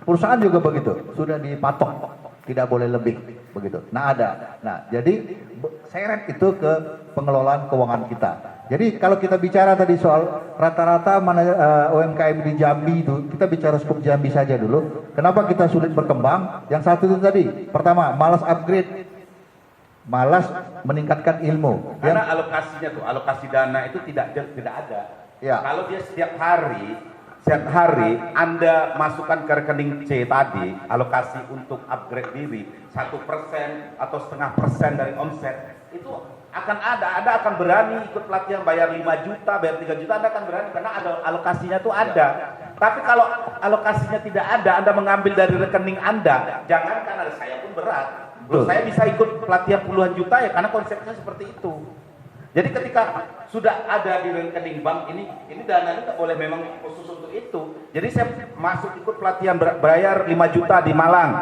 Perusahaan juga begitu, sudah dipatok, tidak boleh lebih, begitu. Nah ada. Nah jadi seret itu ke pengelolaan keuangan kita. Jadi kalau kita bicara tadi soal rata-rata UMKM di Jambi itu, kita bicara skup Jambi saja dulu. Kenapa kita sulit berkembang? Yang satu itu tadi, pertama malas upgrade, malas meningkatkan ilmu. Karena alokasinya tuh, alokasi dana itu tidak ada. Ya. Kalau dia setiap hari Anda masukkan ke rekening C tadi, alokasi untuk upgrade diri 1% atau 0,5% dari omset, itu akan ada. Anda akan berani ikut pelatihan, bayar 5 juta, bayar 3 juta, Anda akan berani karena ada alokasinya tuh ada. Tapi kalau alokasinya tidak ada, Anda mengambil dari rekening Anda, jangankan ada, saya pun berat. Loh, saya bisa ikut pelatihan puluhan juta ya karena konsepnya seperti itu. Jadi ketika sudah ada di rekening bank ini dananya tak boleh memang khusus untuk itu. Jadi saya masuk ikut pelatihan bayar 5 juta di Malang,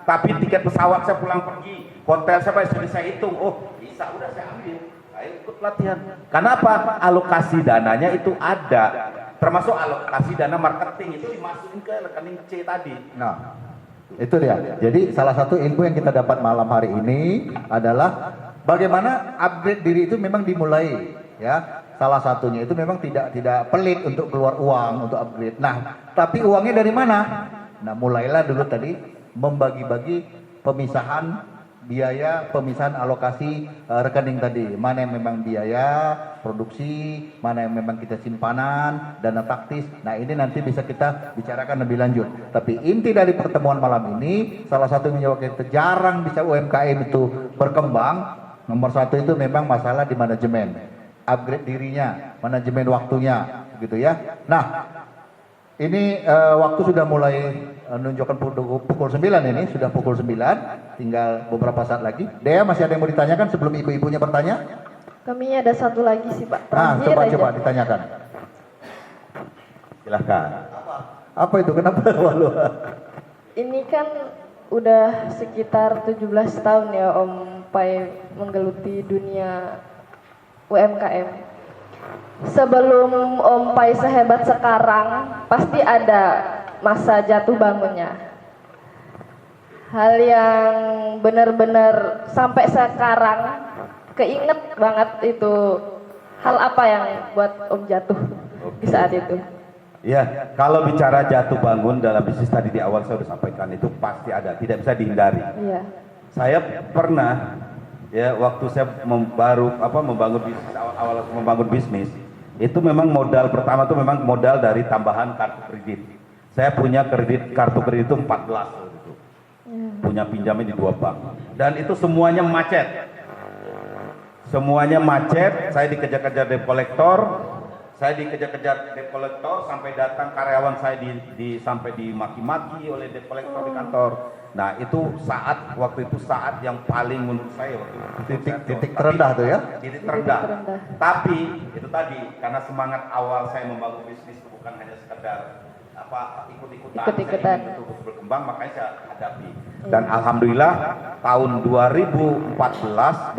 tapi tiket pesawat saya pulang pergi, hotel saya hitung, oh bisa, udah saya ambil, saya ikut pelatihan. Karena apa? Alokasi dananya itu ada, termasuk alokasi dana marketing itu dimasukin ke rekening C tadi. Nah, itu dia. Jadi salah satu info yang kita dapat malam hari ini adalah bagaimana upgrade diri itu memang dimulai, ya. Salah satunya itu memang tidak pelit untuk keluar uang untuk upgrade. Nah, tapi uangnya dari mana? Nah, mulailah dulu tadi membagi-bagi pemisahan biaya, pemisahan alokasi rekening tadi. Mana yang memang biaya produksi, mana yang memang kita simpanan, dana taktis. Nah, ini nanti bisa kita bicarakan lebih lanjut. Tapi inti dari pertemuan malam ini, salah satu yang menyebabkan kita jarang bisa UMKM itu berkembang, nomor satu itu memang masalah di manajemen, upgrade dirinya, manajemen waktunya, gitu ya. Nah, ini waktu sudah mulai menunjukkan pukul 9 ini, sudah pukul 9, tinggal beberapa saat lagi. Dea, masih ada yang mau ditanyakan sebelum ibu-ibunya bertanya? Kami ada satu lagi sih Pak. Nah, Terakhir coba aja. ditanyakan. Silahkan. Apa itu? Kenapa walu? Ini kan udah sekitar 17 tahun ya Om Pai menggeluti dunia UMKM. Sebelum Om Pai sehebat sekarang, pasti ada masa jatuh bangunnya. Hal yang benar-benar sampai sekarang keinget banget itu, hal apa yang buat Om jatuh di saat itu? Ya, kalau bicara jatuh bangun dalam bisnis tadi di awal saya sudah sampaikan, itu pasti ada, tidak bisa dihindari. Iya. Saya pernah ya waktu saya membangun bisnis, awal membangun bisnis, itu memang modal pertama itu memang modal dari tambahan kartu kredit. Saya punya kartu kredit itu 14 gitu. Punya pinjaman di 2 bank. Dan itu semuanya macet. Semuanya macet, saya dikejar-kejar debt collector, sampai datang karyawan saya sampai dimaki-maki oleh debt collector di kantor. Nah, itu waktu itu saat yang paling menurut saya Titik terendah tuh ya? Titik terendah. Tapi itu tadi karena semangat awal saya membangun bisnis bukan hanya sekedar ikut-ikutan, saya ingin betul-betul berkembang, makanya saya hadapi. Dan alhamdulillah tahun 2014,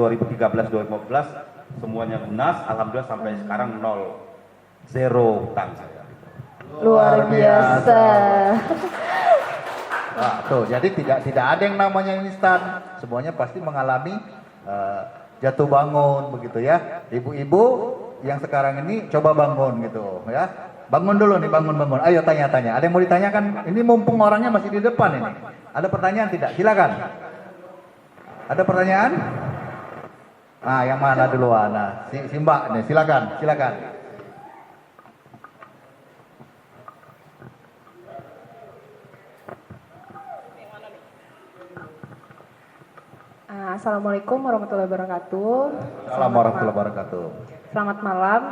2013, 2014 semuanya lunas, alhamdulillah sampai sekarang 0 hutang saya. Luar biasa. Nah, tuh, jadi tidak ada yang namanya instan. Semuanya pasti mengalami jatuh bangun begitu ya. Ibu-ibu yang sekarang ini coba bangun gitu ya. Bangun dulu nih, bangun. Ayo tanya-tanya. Ada yang mau ditanyakan? Ini mumpung orangnya masih di depan ini. Ada pertanyaan tidak? Silakan. Ada pertanyaan? Ah, yang mana duluan? Nah, si Mbak nih, silakan, silakan. Assalamualaikum warahmatullahi wabarakatuh. Assalamualaikum warahmatullahi wabarakatuh. Selamat malam.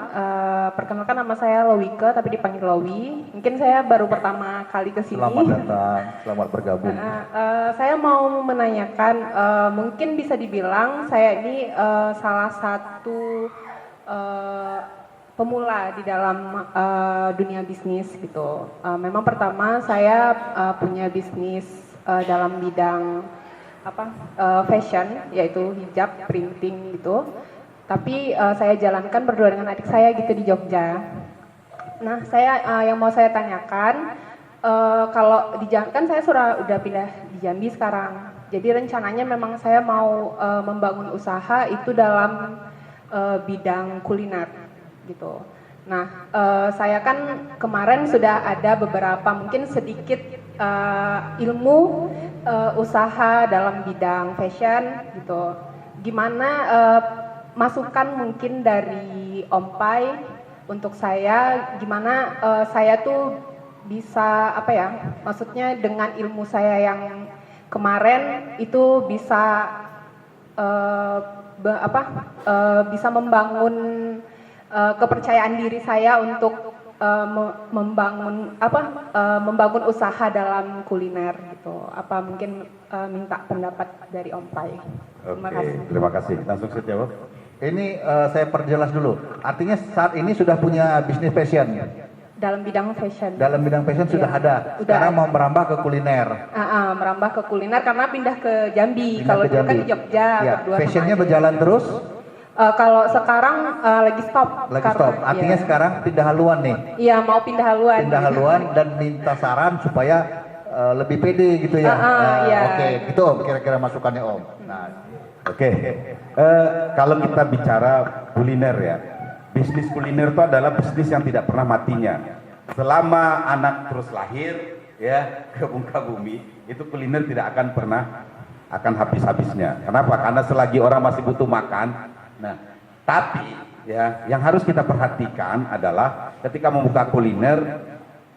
Perkenalkan nama saya Lowike, tapi dipanggil Lowi. Mungkin saya baru pertama kali ke sini. Selamat datang, selamat bergabung. Saya mau menanyakan, mungkin bisa dibilang saya ini salah satu pemula di dalam dunia bisnis gitu. Memang pertama saya punya bisnis dalam bidang fashion, yaitu hijab, printing gitu. Tapi saya jalankan berdua dengan adik saya gitu di Jogja. Nah, yang mau saya tanyakan, kalau di Jambi kan saya udah pindah di Jambi sekarang. Jadi rencananya memang saya mau membangun usaha itu dalam bidang kuliner gitu. Nah, saya kan kemarin sudah ada beberapa mungkin sedikit ilmu usaha dalam bidang fashion gitu. Gimana masukan mungkin dari Om Pai untuk saya, gimana saya tuh bisa maksudnya dengan ilmu saya yang kemarin itu bisa bisa membangun kepercayaan diri saya untuk membangun usaha dalam kuliner gitu. Apa mungkin minta pendapat dari Om Pai. Terima kasih. Langsung saya jawab. Ini saya perjelas dulu. Artinya saat ini sudah punya bisnis fashion. Dalam bidang fashion. Dalam bidang fashion sudah ada. Sekarang mau merambah ke kuliner. Merambah ke kuliner karena pindah ke Jambi. Kalau dulu kan di Jogja. Ya, fashionnya berjalan terus. Kalau sekarang lagi stop. Lagi stop. Artinya sekarang pindah haluan nih. Iya, mau pindah haluan. Pindah haluan dan minta saran supaya lebih pede gitu ya. Iya. Oke, itu Om kira-kira masukannya Om. Nah, kalau kita bicara kuliner ya, bisnis kuliner itu adalah bisnis yang tidak pernah matinya. Selama anak terus lahir ya ke muka bumi, itu kuliner tidak akan pernah akan habis-habisnya. Kenapa? Karena selagi orang masih butuh makan. Nah, tapi ya yang harus kita perhatikan adalah ketika membuka kuliner,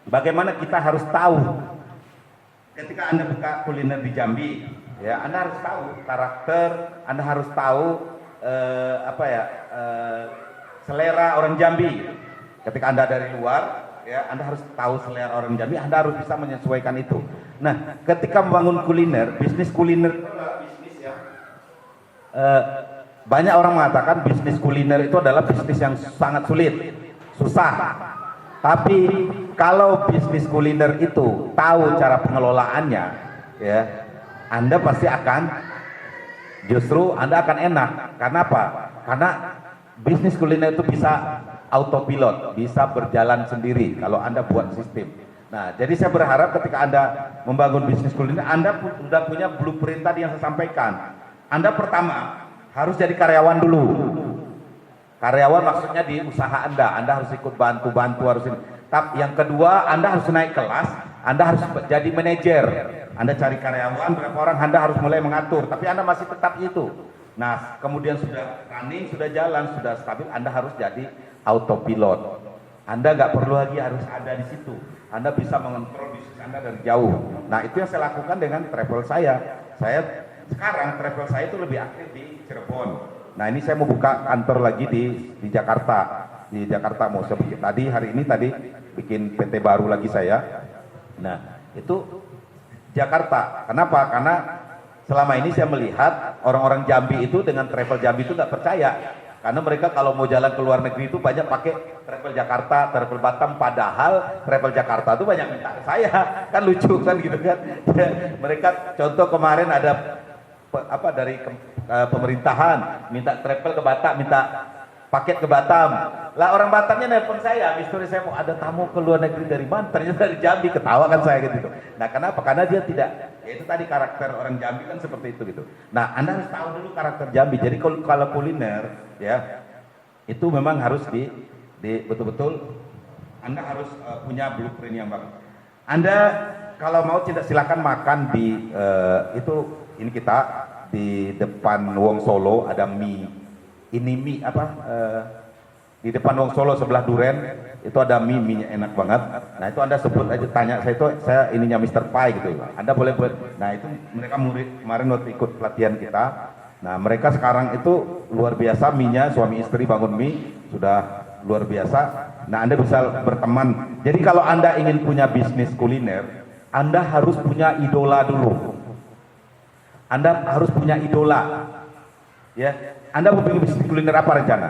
bagaimana kita harus tahu. Ketika Anda buka kuliner di Jambi, ya Anda harus tahu karakter, Anda harus tahu selera orang Jambi. Ketika Anda dari luar, ya Anda harus tahu selera orang Jambi, Anda harus bisa menyesuaikan itu. Nah, ketika membangun kuliner, bisnis kuliner itu adalah bisnis yang banyak orang mengatakan bisnis kuliner itu adalah bisnis yang sangat sulit, susah. Tapi kalau bisnis kuliner itu tahu cara pengelolaannya, ya Anda pasti justru Anda akan enak. Karena apa? Karena bisnis kuliner itu bisa autopilot, bisa berjalan sendiri kalau Anda buat sistem. Nah, jadi saya berharap ketika Anda membangun bisnis kuliner, Anda sudah punya blueprint tadi yang saya sampaikan. Anda pertama harus jadi karyawan dulu. Karyawan maksudnya di usaha Anda harus ikut bantu-bantu harus ini. Tapi yang kedua, Anda harus naik kelas, Anda harus jadi manajer. Anda cari karyawan berapa orang, Anda harus mulai mengatur, tapi Anda masih tetap itu. Nah, kemudian sudah running, sudah jalan, sudah stabil, Anda harus jadi autopilot. Anda nggak perlu lagi harus ada di situ. Anda bisa mengontrol bisnis Anda dari jauh. Nah, itu yang saya lakukan dengan travel saya. Sekarang travel saya itu lebih aktif di Cirebon. Nah, ini saya mau buka kantor lagi di Jakarta. Di Jakarta mau saya bikin. Hari ini bikin PT baru lagi saya. Nah, itu Jakarta. Kenapa? Karena selama ini saya melihat orang-orang Jambi itu dengan travel Jambi itu nggak percaya. Karena mereka kalau mau jalan ke luar negeri itu banyak pakai travel Jakarta, travel Batam, padahal travel Jakarta itu banyak minta ke saya. Kan lucu kan gitu kan. Mereka contoh kemarin ada dari pemerintahan minta travel ke Batam, minta paket ke Batam. Lah orang Batamnya nelpon saya, "Mistori, saya mau ada tamu ke luar negeri dari mana?" Ternyata dari Jambi, ketawa kan saya gitu. Nah, kenapa? Karena dia tidak, ya itu tadi karakter orang Jambi kan seperti itu gitu. Nah, Anda harus tahu dulu karakter Jambi. Jadi kalau kuliner ya itu memang harus di betul-betul Anda harus punya blueprint yang bagus. Anda kalau mau silakan makan di ini kita di depan Wong Solo ada mie ini mie apa di depan Wong Solo sebelah Duren itu ada mie enak banget. Nah itu Anda sebut aja, tanya saya ininya Mr. Pie gitu. Anda boleh buat. Nah itu mereka murid kemarin waktu ikut pelatihan kita. Nah mereka sekarang itu luar biasa, mie-nya suami istri bangun mie sudah luar biasa. Nah Anda bisa berteman. Jadi kalau Anda ingin punya bisnis kuliner, Anda harus punya idola dulu. Anda harus punya idola. Ya, Anda mau bikin bisnis kuliner apa rencana?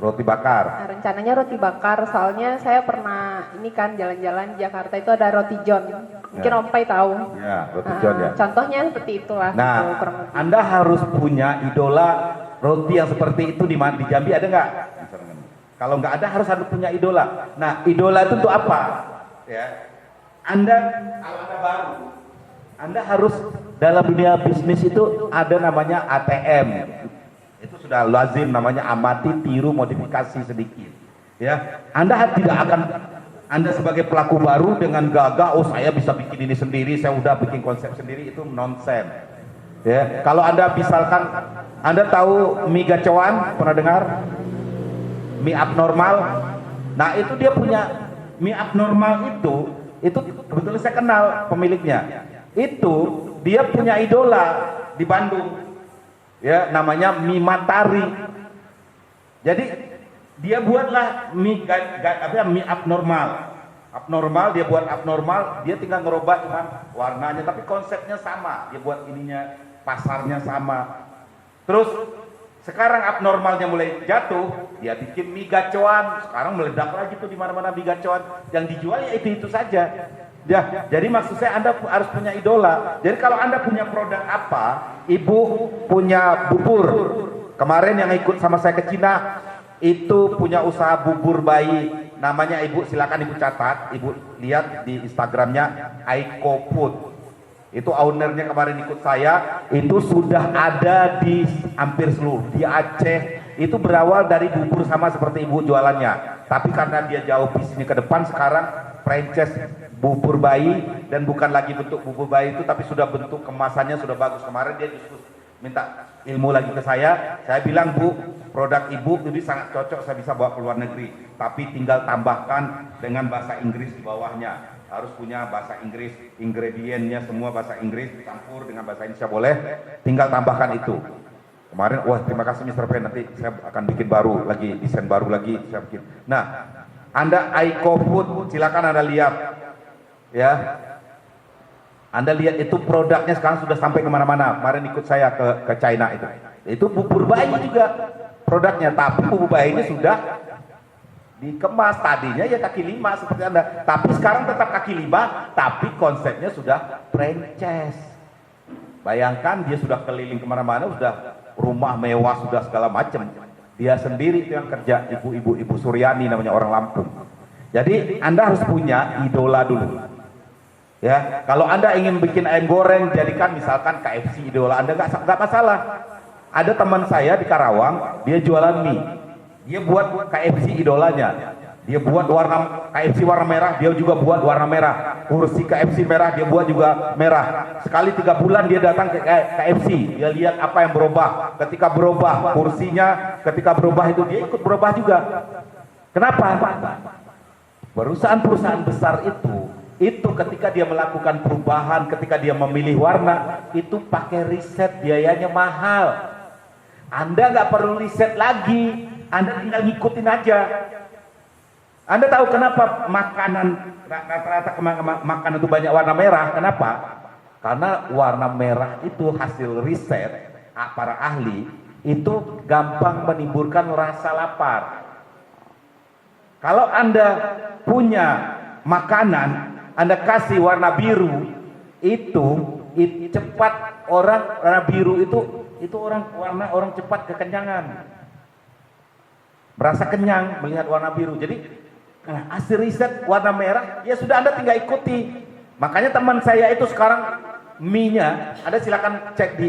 Roti bakar. Nah, rencananya roti bakar, soalnya saya pernah ini kan jalan-jalan di Jakarta itu ada roti John. Mungkin Ya. Om Pai tahu. Ya, roti John ya. Contohnya seperti itulah. Nah, gitu, kurang lebih. Anda harus punya idola roti yang seperti itu di Jambi ada nggak? Kalau nggak ada harus punya idola. Nah, idola itu untuk apa? Ya, Anda kalau Anda baru, Anda harus dalam dunia bisnis itu ada namanya ATM. Itu sudah lazim namanya amati, tiru, modifikasi sedikit. Ya, Anda tidak akan Anda sebagai pelaku baru dengan gagah, oh saya bisa bikin ini sendiri, saya udah bikin konsep sendiri, itu nonsen. Ya, kalau Anda misalkan Anda tahu mie gacoan, pernah dengar? Mie abnormal. Nah, itu dia punya mie abnormal itu kebetulan saya kenal pemiliknya. Itu dia punya idola di Bandung. Ya, namanya mie Matari. Jadi dia buatlah mie mie abnormal. Abnormal, dia buat abnormal, dia tinggal ngerubah cuman warnanya, tapi konsepnya sama. Dia buat ininya, pasarnya sama. Terus sekarang abnormalnya mulai jatuh, dia bikin mie gacoan. Sekarang meledak lagi tuh di mana-mana mie gacoan. Yang dijual ya itu saja. Ya, jadi maksud saya Anda harus punya idola. Jadi kalau Anda punya produk apa, Ibu punya bubur. Kemarin yang ikut sama saya ke Cina itu punya usaha bubur bayi. Namanya Ibu, silakan Ibu catat, Ibu lihat di Instagramnya Aiko Food. Itu ownernya kemarin ikut saya, itu sudah ada di hampir seluruh di Aceh. Itu berawal dari bubur sama seperti Ibu jualannya, tapi karena dia jauh bisnisnya ke depan, sekarang franchise bubur bayi, dan bukan lagi bentuk bubur bayi itu, tapi sudah bentuk kemasannya sudah bagus. Kemarin dia justru minta ilmu lagi ke saya bilang, Bu, produk Ibu ini sangat cocok, saya bisa bawa ke luar negeri, tapi tinggal tambahkan dengan bahasa Inggris di bawahnya. Harus punya bahasa Inggris, ingredientnya semua bahasa Inggris, campur dengan bahasa Indonesia boleh, tinggal tambahkan itu. Kemarin, wah terima kasih Mr. Pen, nanti saya akan bikin baru lagi, desain baru lagi saya bikin. Nah, Anda Aiko Food, silakan Anda lihat, ya. Anda lihat itu produknya sekarang sudah sampai kemana-mana. Kemarin ikut saya ke China itu bubur bayi juga produknya, tapi bubur bayi ini sudah dikemas. Tadinya ya kaki lima seperti Anda, tapi sekarang tetap kaki lima, tapi konsepnya sudah franchise. Bayangkan dia sudah keliling kemana-mana, sudah rumah mewah, sudah segala macam. Dia sendiri itu yang kerja, ibu Suryani namanya, orang Lampung. Jadi Anda harus punya idola dulu. Ya, kalau Anda ingin bikin ayam goreng, jadikan misalkan KFC idola Anda, nggak masalah. Ada teman saya di Karawang, dia jualan mie. Dia buat KFC idolanya. Dia buat warna KFC warna merah, dia juga buat warna merah. Kursi KFC merah, dia buat juga merah. Sekali 3 bulan dia datang ke KFC, dia lihat apa yang berubah. Ketika berubah kursinya, ketika berubah itu dia ikut berubah juga. Kenapa? Perusahaan-perusahaan besar itu ketika dia melakukan perubahan, ketika dia memilih warna, itu pakai riset, biayanya mahal. Anda nggak perlu riset lagi, Anda tinggal ngikutin aja. Anda tahu kenapa makanan rata-rata makanan itu banyak warna merah? Kenapa? Karena warna merah itu hasil riset para ahli, itu gampang menimbulkan rasa lapar. Kalau Anda punya makanan, Anda kasih warna biru, itu cepat warna biru itu orang cepat kekenyangan, merasa kenyang melihat warna biru. Jadi hasil riset warna merah, ya sudah Anda tinggal ikuti. Makanya teman saya itu sekarang mie-nya, Anda silakan cek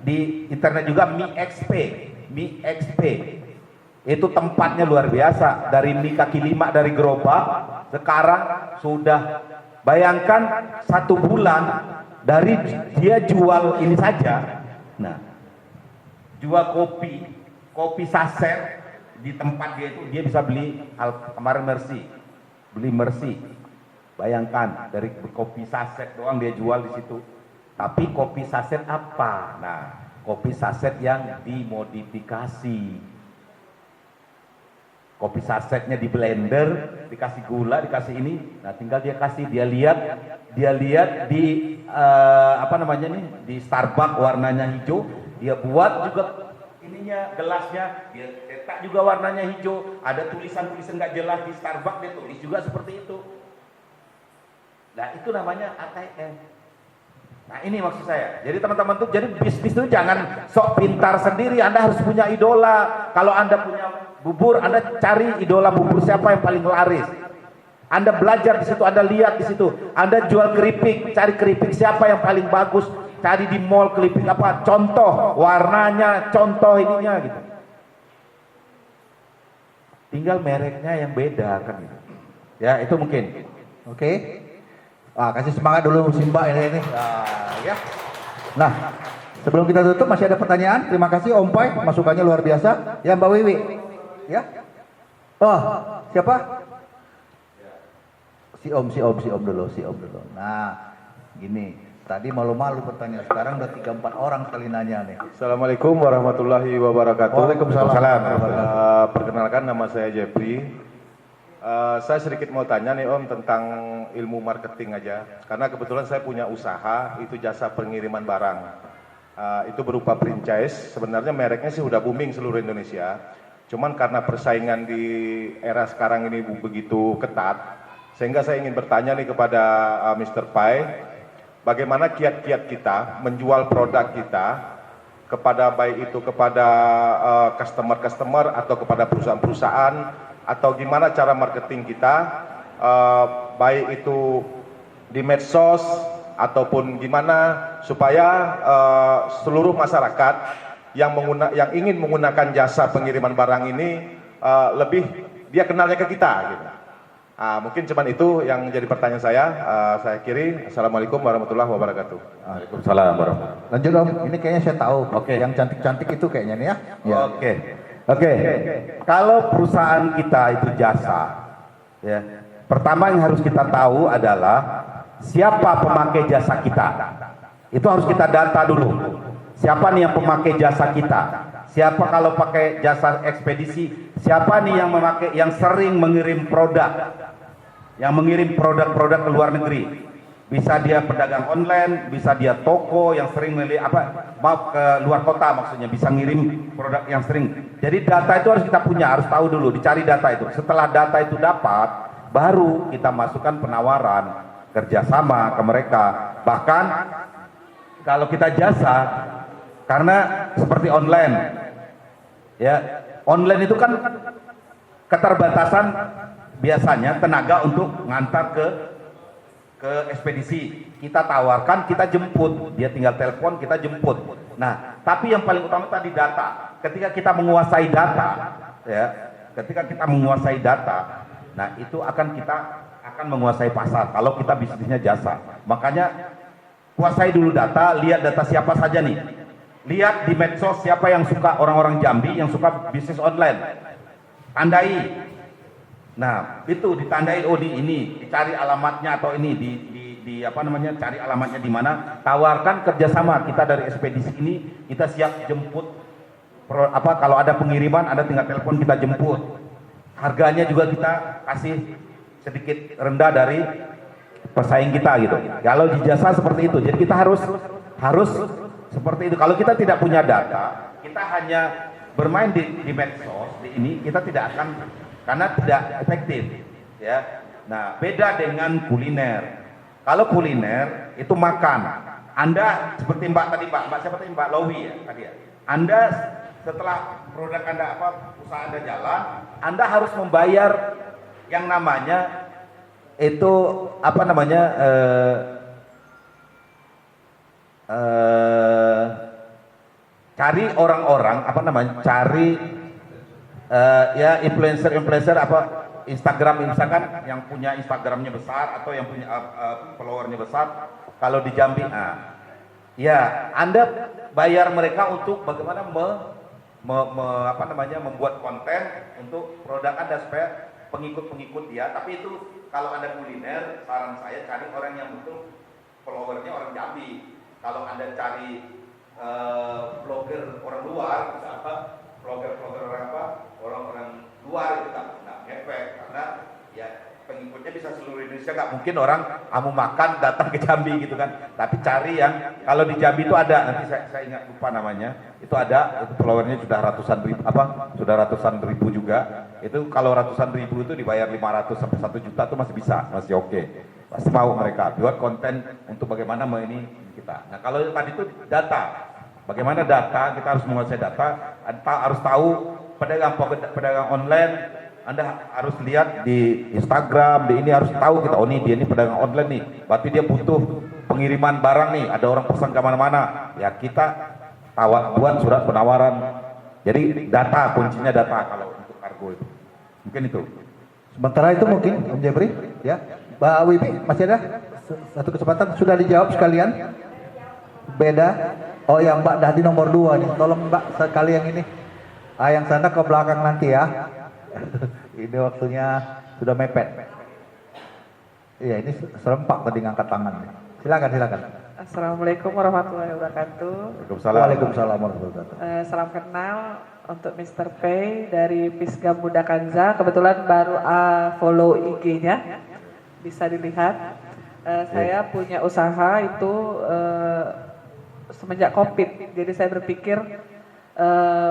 di internet juga, mie XP. Itu tempatnya luar biasa. Dari mie kaki 5 dari gerobak, sekarang sudah, bayangkan 1 bulan dari dia jual ini saja. Nah, jual kopi saset di tempat dia itu, dia bisa beli kemarin beli Mercy. Bayangkan dari kopi saset doang dia jual di situ. Tapi kopi saset apa? Nah, kopi saset yang dimodifikasi. Kopi sasetnya di blender, dikasih gula, dikasih ini. Nah, tinggal dia lihat di di Starbucks warnanya hijau, dia buat juga ininya gelasnya, dia cetak juga warnanya hijau. Ada tulisan-tulisan nggak jelas di Starbucks, dia tulis juga seperti itu. Nah, itu namanya ATM. Nah, ini maksud saya. Jadi teman-teman tuh, jadi bisnis itu jangan sok pintar sendiri. Anda harus punya idola. Kalau Anda punya bubur, Anda cari idola bubur siapa yang paling laris. Anda belajar di situ, Anda lihat di situ. Anda jual keripik, cari keripik siapa yang paling bagus. Cari di mall keripik apa, contoh warnanya, contoh ininya gitu. Tinggal mereknya yang beda kan gitu. Ya, itu mungkin. Oke. Kasih semangat dulu si Mbak ini. Ya. Nah, sebelum kita tutup masih ada pertanyaan. Terima kasih Om Pai, masukannya luar biasa. Ya Mbak Wiwi. Ya. Oh, siapa? Si Om dulu. Nah, gini. Tadi malu-malu pertanyaan, sekarang udah 3-4 orang sekali nanya nih. Assalamualaikum warahmatullahi wabarakatuh. Waalaikumsalam. Perkenalkan, nama saya Jeffrey. Saya sedikit mau tanya nih Om tentang ilmu marketing aja. Karena kebetulan saya punya usaha, itu jasa pengiriman barang. Itu berupa franchise, sebenarnya mereknya sih udah booming seluruh Indonesia. Cuman karena persaingan di era sekarang ini begitu ketat, sehingga saya ingin bertanya nih kepada Mr. Pai, bagaimana kiat-kiat kita menjual produk kita kepada baik itu kepada customer atau kepada perusahaan-perusahaan, atau gimana cara marketing kita baik itu di medsos ataupun gimana supaya seluruh masyarakat yang ingin menggunakan jasa pengiriman barang ini lebih dia kenalnya ke kita gitu. Mungkin cuman itu yang jadi pertanyaan saya. Saya akhiri. Assalamualaikum warahmatullahi wabarakatuh. Waalaikumsalam warahmatullahi. Lanjut Om, ini kayaknya saya tahu. Oke. Yang cantik-cantik itu kayaknya nih ya. Ya. Oke. Kalau perusahaan kita itu jasa, ya, pertama yang harus kita tahu adalah siapa pemakai jasa kita. Itu harus kita data dulu. Siapa nih yang pemakai jasa kita? Siapa kalau pakai jasa ekspedisi? Siapa nih yang sering mengirim produk? Yang mengirim produk-produk ke luar negeri. Bisa dia pedagang online, bisa dia toko yang sering ke luar kota maksudnya, bisa ngirim produk yang sering. Jadi data itu harus kita punya, harus tahu dulu, dicari data itu. Setelah data itu dapat, baru kita masukkan penawaran kerjasama ke mereka. Bahkan kalau kita jasa, karena seperti online, ya online itu kan keterbatasan biasanya tenaga untuk ngantar ke ekspedisi. Kita tawarkan, kita jemput, dia tinggal telepon, kita jemput. Nah, tapi yang paling utama tadi data. Ketika kita menguasai data, ya, nah itu kita akan menguasai pasar. Kalau kita bisnisnya jasa, makanya kuasai dulu data, lihat data siapa saja nih. Lihat di medsos siapa yang suka, orang-orang Jambi yang suka bisnis online. Tandai. Nah, itu ditandai, oh di ini, dicari alamatnya atau ini cari alamatnya di mana, tawarkan kerjasama. Kita dari ekspedisi ini kita siap jemput kalau ada pengiriman, Anda tinggal telepon, kita jemput. Harganya juga kita kasih sedikit rendah dari pesaing kita gitu. Kalau di jasa seperti itu. Jadi kita harus seperti itu. Kalau kita tidak punya data, kita hanya bermain di medsos, di ini, kita tidak akan, karena tidak efektif, ya. Nah, beda dengan kuliner. Kalau kuliner itu makan. Anda seperti Mbak siapa tadi, Mbak Lowi ya tadi ya. Anda setelah produk Anda usaha Anda jalan, Anda harus membayar yang namanya itu cari orang-orang ya influencer Instagram misalkan yang punya Instagramnya besar atau yang punya followernya besar, kalau di Jambi, ya Anda bayar mereka untuk bagaimana membuat konten untuk produk Anda supaya pengikut-pengikut dia. Tapi itu kalau Anda kuliner, saran saya cari orang yang betul followernya orang Jambi. Kalau Anda cari blogger orang luar, blogger orang luar itu nggak ngefek, karena ya pengikutnya bisa seluruh Indonesia, nggak mungkin orang kamu makan datang ke Jambi gitu kan. Tapi cari yang kalau di Jambi itu ada, nanti saya ingat lupa namanya, itu ada, itu followernya sudah ratusan ribu juga. Itu kalau ratusan ribu itu dibayar 500 sampai 1 juta itu masih bisa, masih oke. Pasti mau mereka buat konten untuk bagaimana ini kita. Nah kalau tadi itu data, bagaimana data, kita harus menguasai data, harus tahu pedagang online. Anda harus lihat di Instagram, di ini harus tahu kita, oh nih dia ini pedagang online nih, berarti dia butuh pengiriman barang nih, ada orang pesan kemana-mana, ya kita buat surat penawaran. Jadi data, kuncinya data kalau untuk kargo itu. Mungkin itu. Sementara itu mungkin Om Jeffrey, ya. Mbak Wibi masih ada satu kesempatan, sudah dijawab sekalian. Beda. Oh yang Mbak Dadi nomor 2 nih, tolong Mbak sekali yang ini. Yang sana ke belakang nanti ya. Ini waktunya sudah mepet. Iya ini serempak tadi ngangkat tangan. Silakan. Assalamualaikum warahmatullahi wabarakatuh. Waalaikumsalam warahmatullahi wabarakatuh. Salam kenal untuk Mr. P dari Pisgam Bunda Kanza. Kebetulan baru follow IG-nya, bisa dilihat. Saya punya usaha itu semenjak COVID. Jadi saya berpikir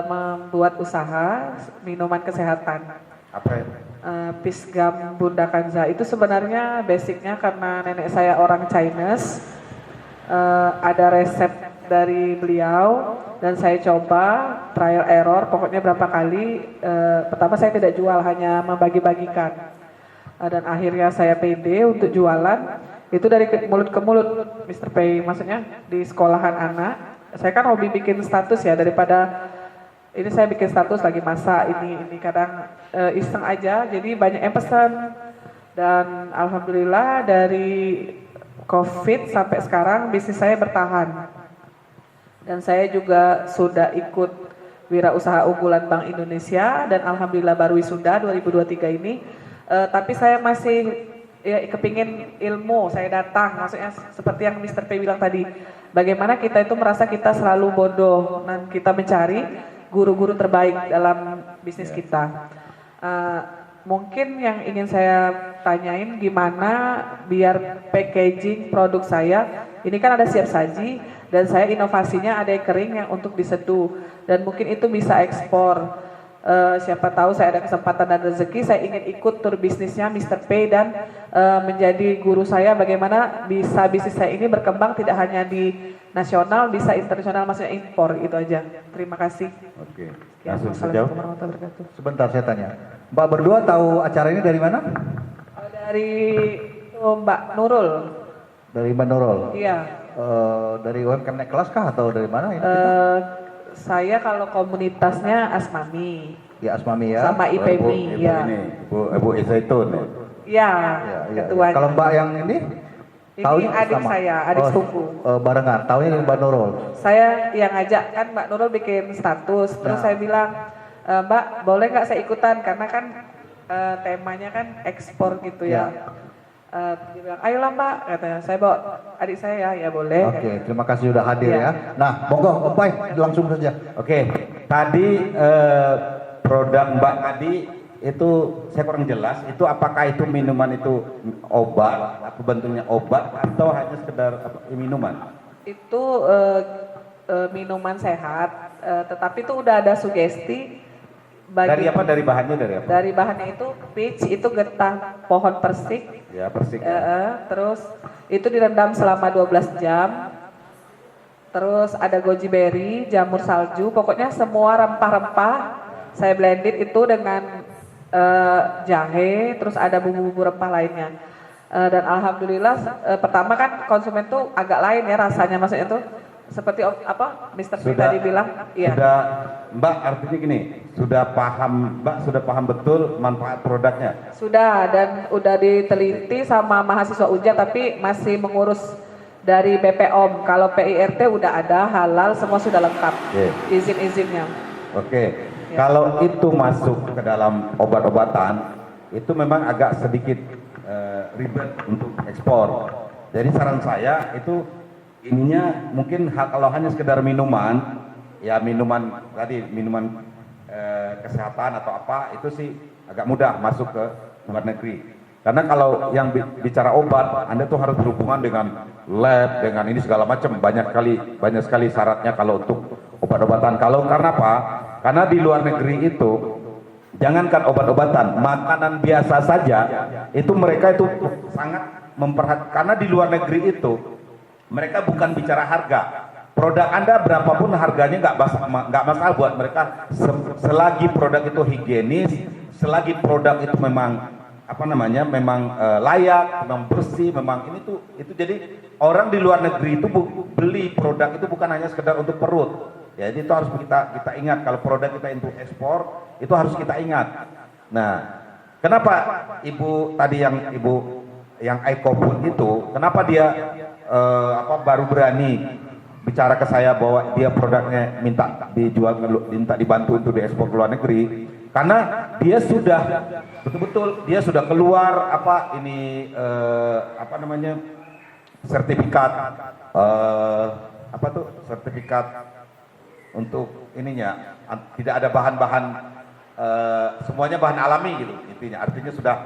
membuat usaha minuman kesehatan. Apa ya? Pisgam Bunda Kanza itu sebenarnya basicnya karena nenek saya orang Chinese. Ada resep dari beliau dan saya coba trial error, pokoknya berapa kali. Pertama saya tidak jual, hanya membagi-bagikan. Dan akhirnya saya pede untuk jualan. Itu dari mulut ke mulut, Mr. P, maksudnya di sekolahan anak. Saya kan hobi bikin status ya, daripada ini saya bikin status lagi masak ini kadang iseng aja, jadi banyak yang pesan. Dan alhamdulillah dari COVID sampai sekarang bisnis saya bertahan. Dan saya juga sudah ikut Wirausaha Unggulan Bank Indonesia dan alhamdulillah baru wisuda 2023 ini. Tapi saya masih kepingin ilmu, saya datang, maksudnya seperti yang Mr. P bilang tadi, bagaimana kita itu merasa kita selalu bodoh dan kita mencari guru-guru terbaik dalam bisnis kita. Mungkin yang ingin saya tanyain, gimana biar packaging produk saya, ini kan ada siap saji dan saya inovasinya ada yang kering yang untuk diseduh dan mungkin itu bisa ekspor. Siapa tahu saya ada kesempatan dan rezeki, saya ingin ikut tur bisnisnya Mr. P dan menjadi guru saya bagaimana bisa bisnis saya ini berkembang tidak hanya di nasional, bisa internasional, maksudnya impor, itu aja. Terima kasih. Oke. Ya, Langsung saja. Assalamualaikum warahmatullahi wabarakatuh. Sebentar saya tanya. Mbak berdua tahu acara ini dari mana? Dari Mbak Nurul. Dari Mbak Nurul. Iya. Dari UMKM Naik Kelas kah atau dari mana ini? Saya kalau komunitasnya Asmami. Ya Asmami ya. Sama IPMI, ya. Ibu Zaitun. Ya, Ya. ketuanya. Kalau Mbak yang ini? Ini Tahunya adik sama? saya, adik sepupu. Barengan, tahunya dari Mbak Nurul. Saya yang ngajak kan Mbak Nurul bikin status, terus Ya. saya bilang, Mbak boleh nggak saya ikutan karena kan temanya kan ekspor gitu ya. Dia bilang, ayolah Mbak, katanya. Saya bawa adik saya ya boleh. Oke, terima kasih sudah hadir Ya. ya. Nah, monggo Om Pai langsung saja. Oke, tadi produk Mbak tadi itu saya kurang jelas, itu apakah itu minuman itu obat, atau bentuknya obat, atau hanya sekedar minuman? Itu minuman sehat, tetapi itu udah ada sugesti. Dari apa? Dari bahannya dari apa? Dari bahannya itu peach, itu getah pohon persik. Ya, persik. Terus itu direndam selama 12 jam. Terus ada goji berry, jamur salju, pokoknya semua rempah-rempah saya blended itu dengan jahe, terus ada bumbu-bumbu rempah lainnya. Dan alhamdulillah pertama kan konsumen tuh agak lain ya rasanya, maksudnya tuh seperti Mr. P Sudah- tadi bilang, iya. Sudah, Mbak, artinya gini, Mbak sudah paham betul manfaat produknya. Sudah, dan udah diteliti sama mahasiswa UJA, tapi masih mengurus dari BPOM. Kalau PIRT udah ada, halal, semua sudah lengkap. Oke. Izin-izinnya. Oke, kalau itu masuk ke dalam obat-obatan, itu memang agak sedikit ribet untuk ekspor. Jadi saran saya itu ininya mungkin kalau hanya sekedar minuman, ya minuman tadi minuman kesehatan atau apa itu sih agak mudah masuk ke luar negeri. Karena kalau yang bicara obat, Anda tuh harus berhubungan dengan lab, dengan ini segala macam, banyak sekali syaratnya kalau untuk obat-obatan. Karena apa? Karena di luar negeri itu jangankan obat-obatan, makanan biasa saja itu mereka itu sangat memperhatikan. Karena di luar negeri itu mereka bukan bicara harga. Produk Anda berapapun harganya nggak masalah buat mereka selagi produk itu higienis, selagi produk itu memang layak, memang bersih, memang itu jadi orang di luar negeri itu beli produk itu bukan hanya sekedar untuk perut. Ya, jadi itu harus kita ingat kalau produk kita untuk ekspor itu harus kita ingat. Nah, kenapa Ibu tadi yang iCofood itu, kenapa dia baru berani bicara ke saya bahwa dia produknya minta dibantu untuk diekspor ke luar negeri? Karena dia sudah betul-betul dia sudah keluar sertifikat sertifikat untuk ininya tidak ada bahan-bahan semuanya bahan alami gitu intinya, artinya sudah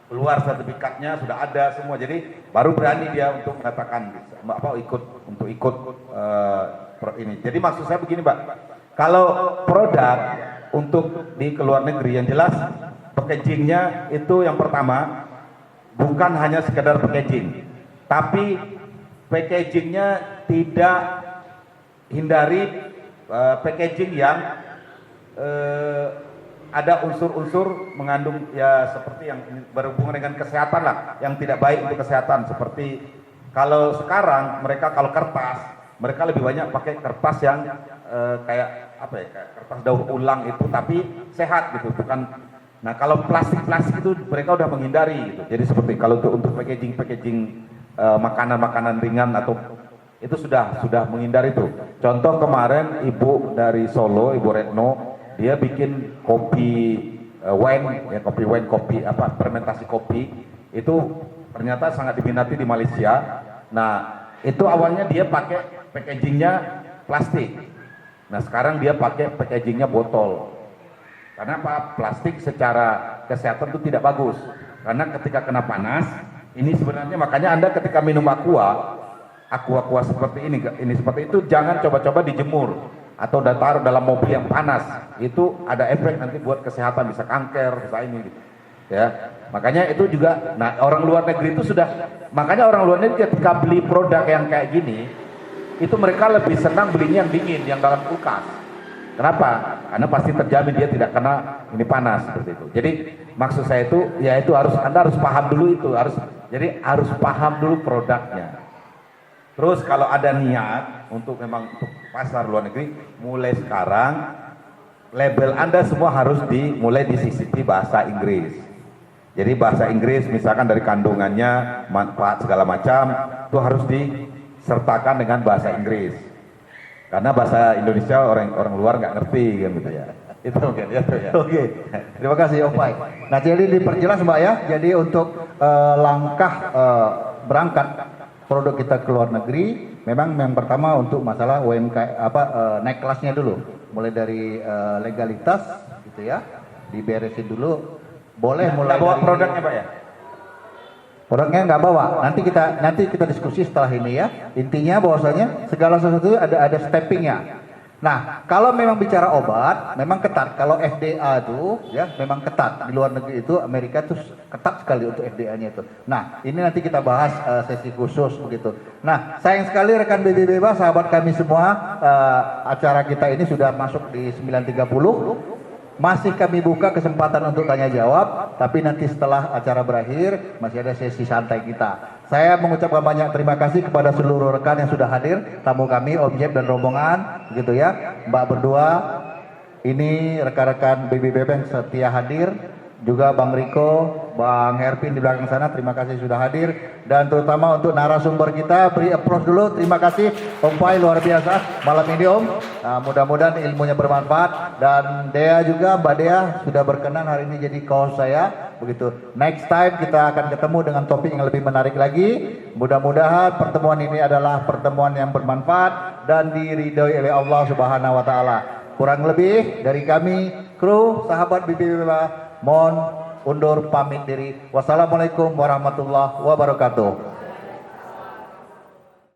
keluar sertifikatnya, sudah ada semua, jadi baru berani dia untuk mengatakan ikut ini. Jadi maksud saya begini, Mbak, kalau produk untuk di luar negeri yang jelas packagingnya itu yang pertama bukan hanya sekedar packaging, tapi packagingnya tidak hindari packaging yang ada unsur-unsur mengandung ya seperti yang berhubungan dengan kesehatan lah, yang tidak baik untuk kesehatan. Seperti kalau sekarang mereka kalau kertas, mereka lebih banyak pakai kertas yang kayak kertas daur ulang itu tapi sehat gitu, bukan. Nah, kalau plastik itu mereka udah menghindari gitu. Jadi seperti kalau untuk packaging makanan ringan atau itu sudah menghindari itu. Contoh kemarin Ibu dari Solo, Ibu Retno, dia bikin kopi fermentasi kopi itu ternyata sangat diminati di Malaysia. Nah, itu awalnya dia pakai packagingnya plastik. Nah, sekarang dia pakai packagingnya botol. Karena apa? Plastik secara kesehatan itu tidak bagus. Karena ketika kena panas, ini sebenarnya makanya Anda ketika minum aqua seperti ini seperti itu jangan coba-coba dijemur atau taruh dalam mobil yang panas. Itu ada efek nanti buat kesehatan, bisa kanker, bisa ini gitu. Ya. Makanya itu juga orang luar negeri itu makanya orang luar negeri ketika beli produk yang kayak gini itu mereka lebih senang belinya yang dingin, yang dalam kulkas. Kenapa? Karena pasti terjamin dia tidak kena ini panas seperti itu. Jadi maksud saya itu ya itu Anda harus paham dulu itu, harus paham dulu produknya. Terus kalau ada niat untuk pasar luar negeri, mulai sekarang label Anda semua harus mulai disisipi bahasa Inggris. Jadi bahasa Inggris misalkan dari kandungannya, manfaat segala macam itu harus disertakan dengan bahasa Inggris. Karena bahasa Indonesia orang luar nggak ngerti kan gitu ya. Itu mungkin ya. Oke. Terima kasih Om Pai. Nah, jadi diperjelas Mbak ya. Jadi untuk langkah berangkat produk kita ke luar negeri, memang yang pertama untuk masalah naik kelasnya dulu, mulai dari legalitas gitu ya, diberesin dulu. Boleh mulai bawa dari produknya Pak ya? Produknya nggak bawa. Nanti kita diskusi setelah ini ya. Intinya bahwasanya segala sesuatu ada steppingnya. Nah, kalau memang bicara obat, memang ketat. Kalau FDA itu ya memang ketat. Di luar negeri itu Amerika itu ketat sekali untuk FDA-nya itu. Nah, ini nanti kita bahas sesi khusus begitu. Nah, sayang sekali rekan BB Bebas, sahabat kami semua, acara kita ini sudah masuk di 9.30. Masih kami buka kesempatan untuk tanya jawab, tapi nanti setelah acara berakhir masih ada sesi santai kita. saya mengucapkan banyak terima kasih kepada seluruh rekan yang sudah hadir, tamu kami, Om Jeb dan rombongan, gitu ya. Mbak berdua, ini rekan-rekan BBB yang setia hadir, juga Bang Riko, Bang Herpin di belakang sana, terima kasih sudah hadir. Dan terutama untuk narasumber kita, beri applause dulu, terima kasih Om Pai, luar biasa malam ini Om. Nah, mudah-mudahan ilmunya bermanfaat. Dan Dea juga, Mbak Dea sudah berkenan hari ini jadi co-host saya. Begitu. Next time kita akan ketemu dengan topik yang lebih menarik lagi. Mudah-mudahan pertemuan ini adalah pertemuan yang bermanfaat dan diridhoi oleh Allah Subhanahu wa taala. Kurang lebih dari kami, kru sahabat BBB, mohon undur pamit diri. Wassalamualaikum warahmatullahi wabarakatuh.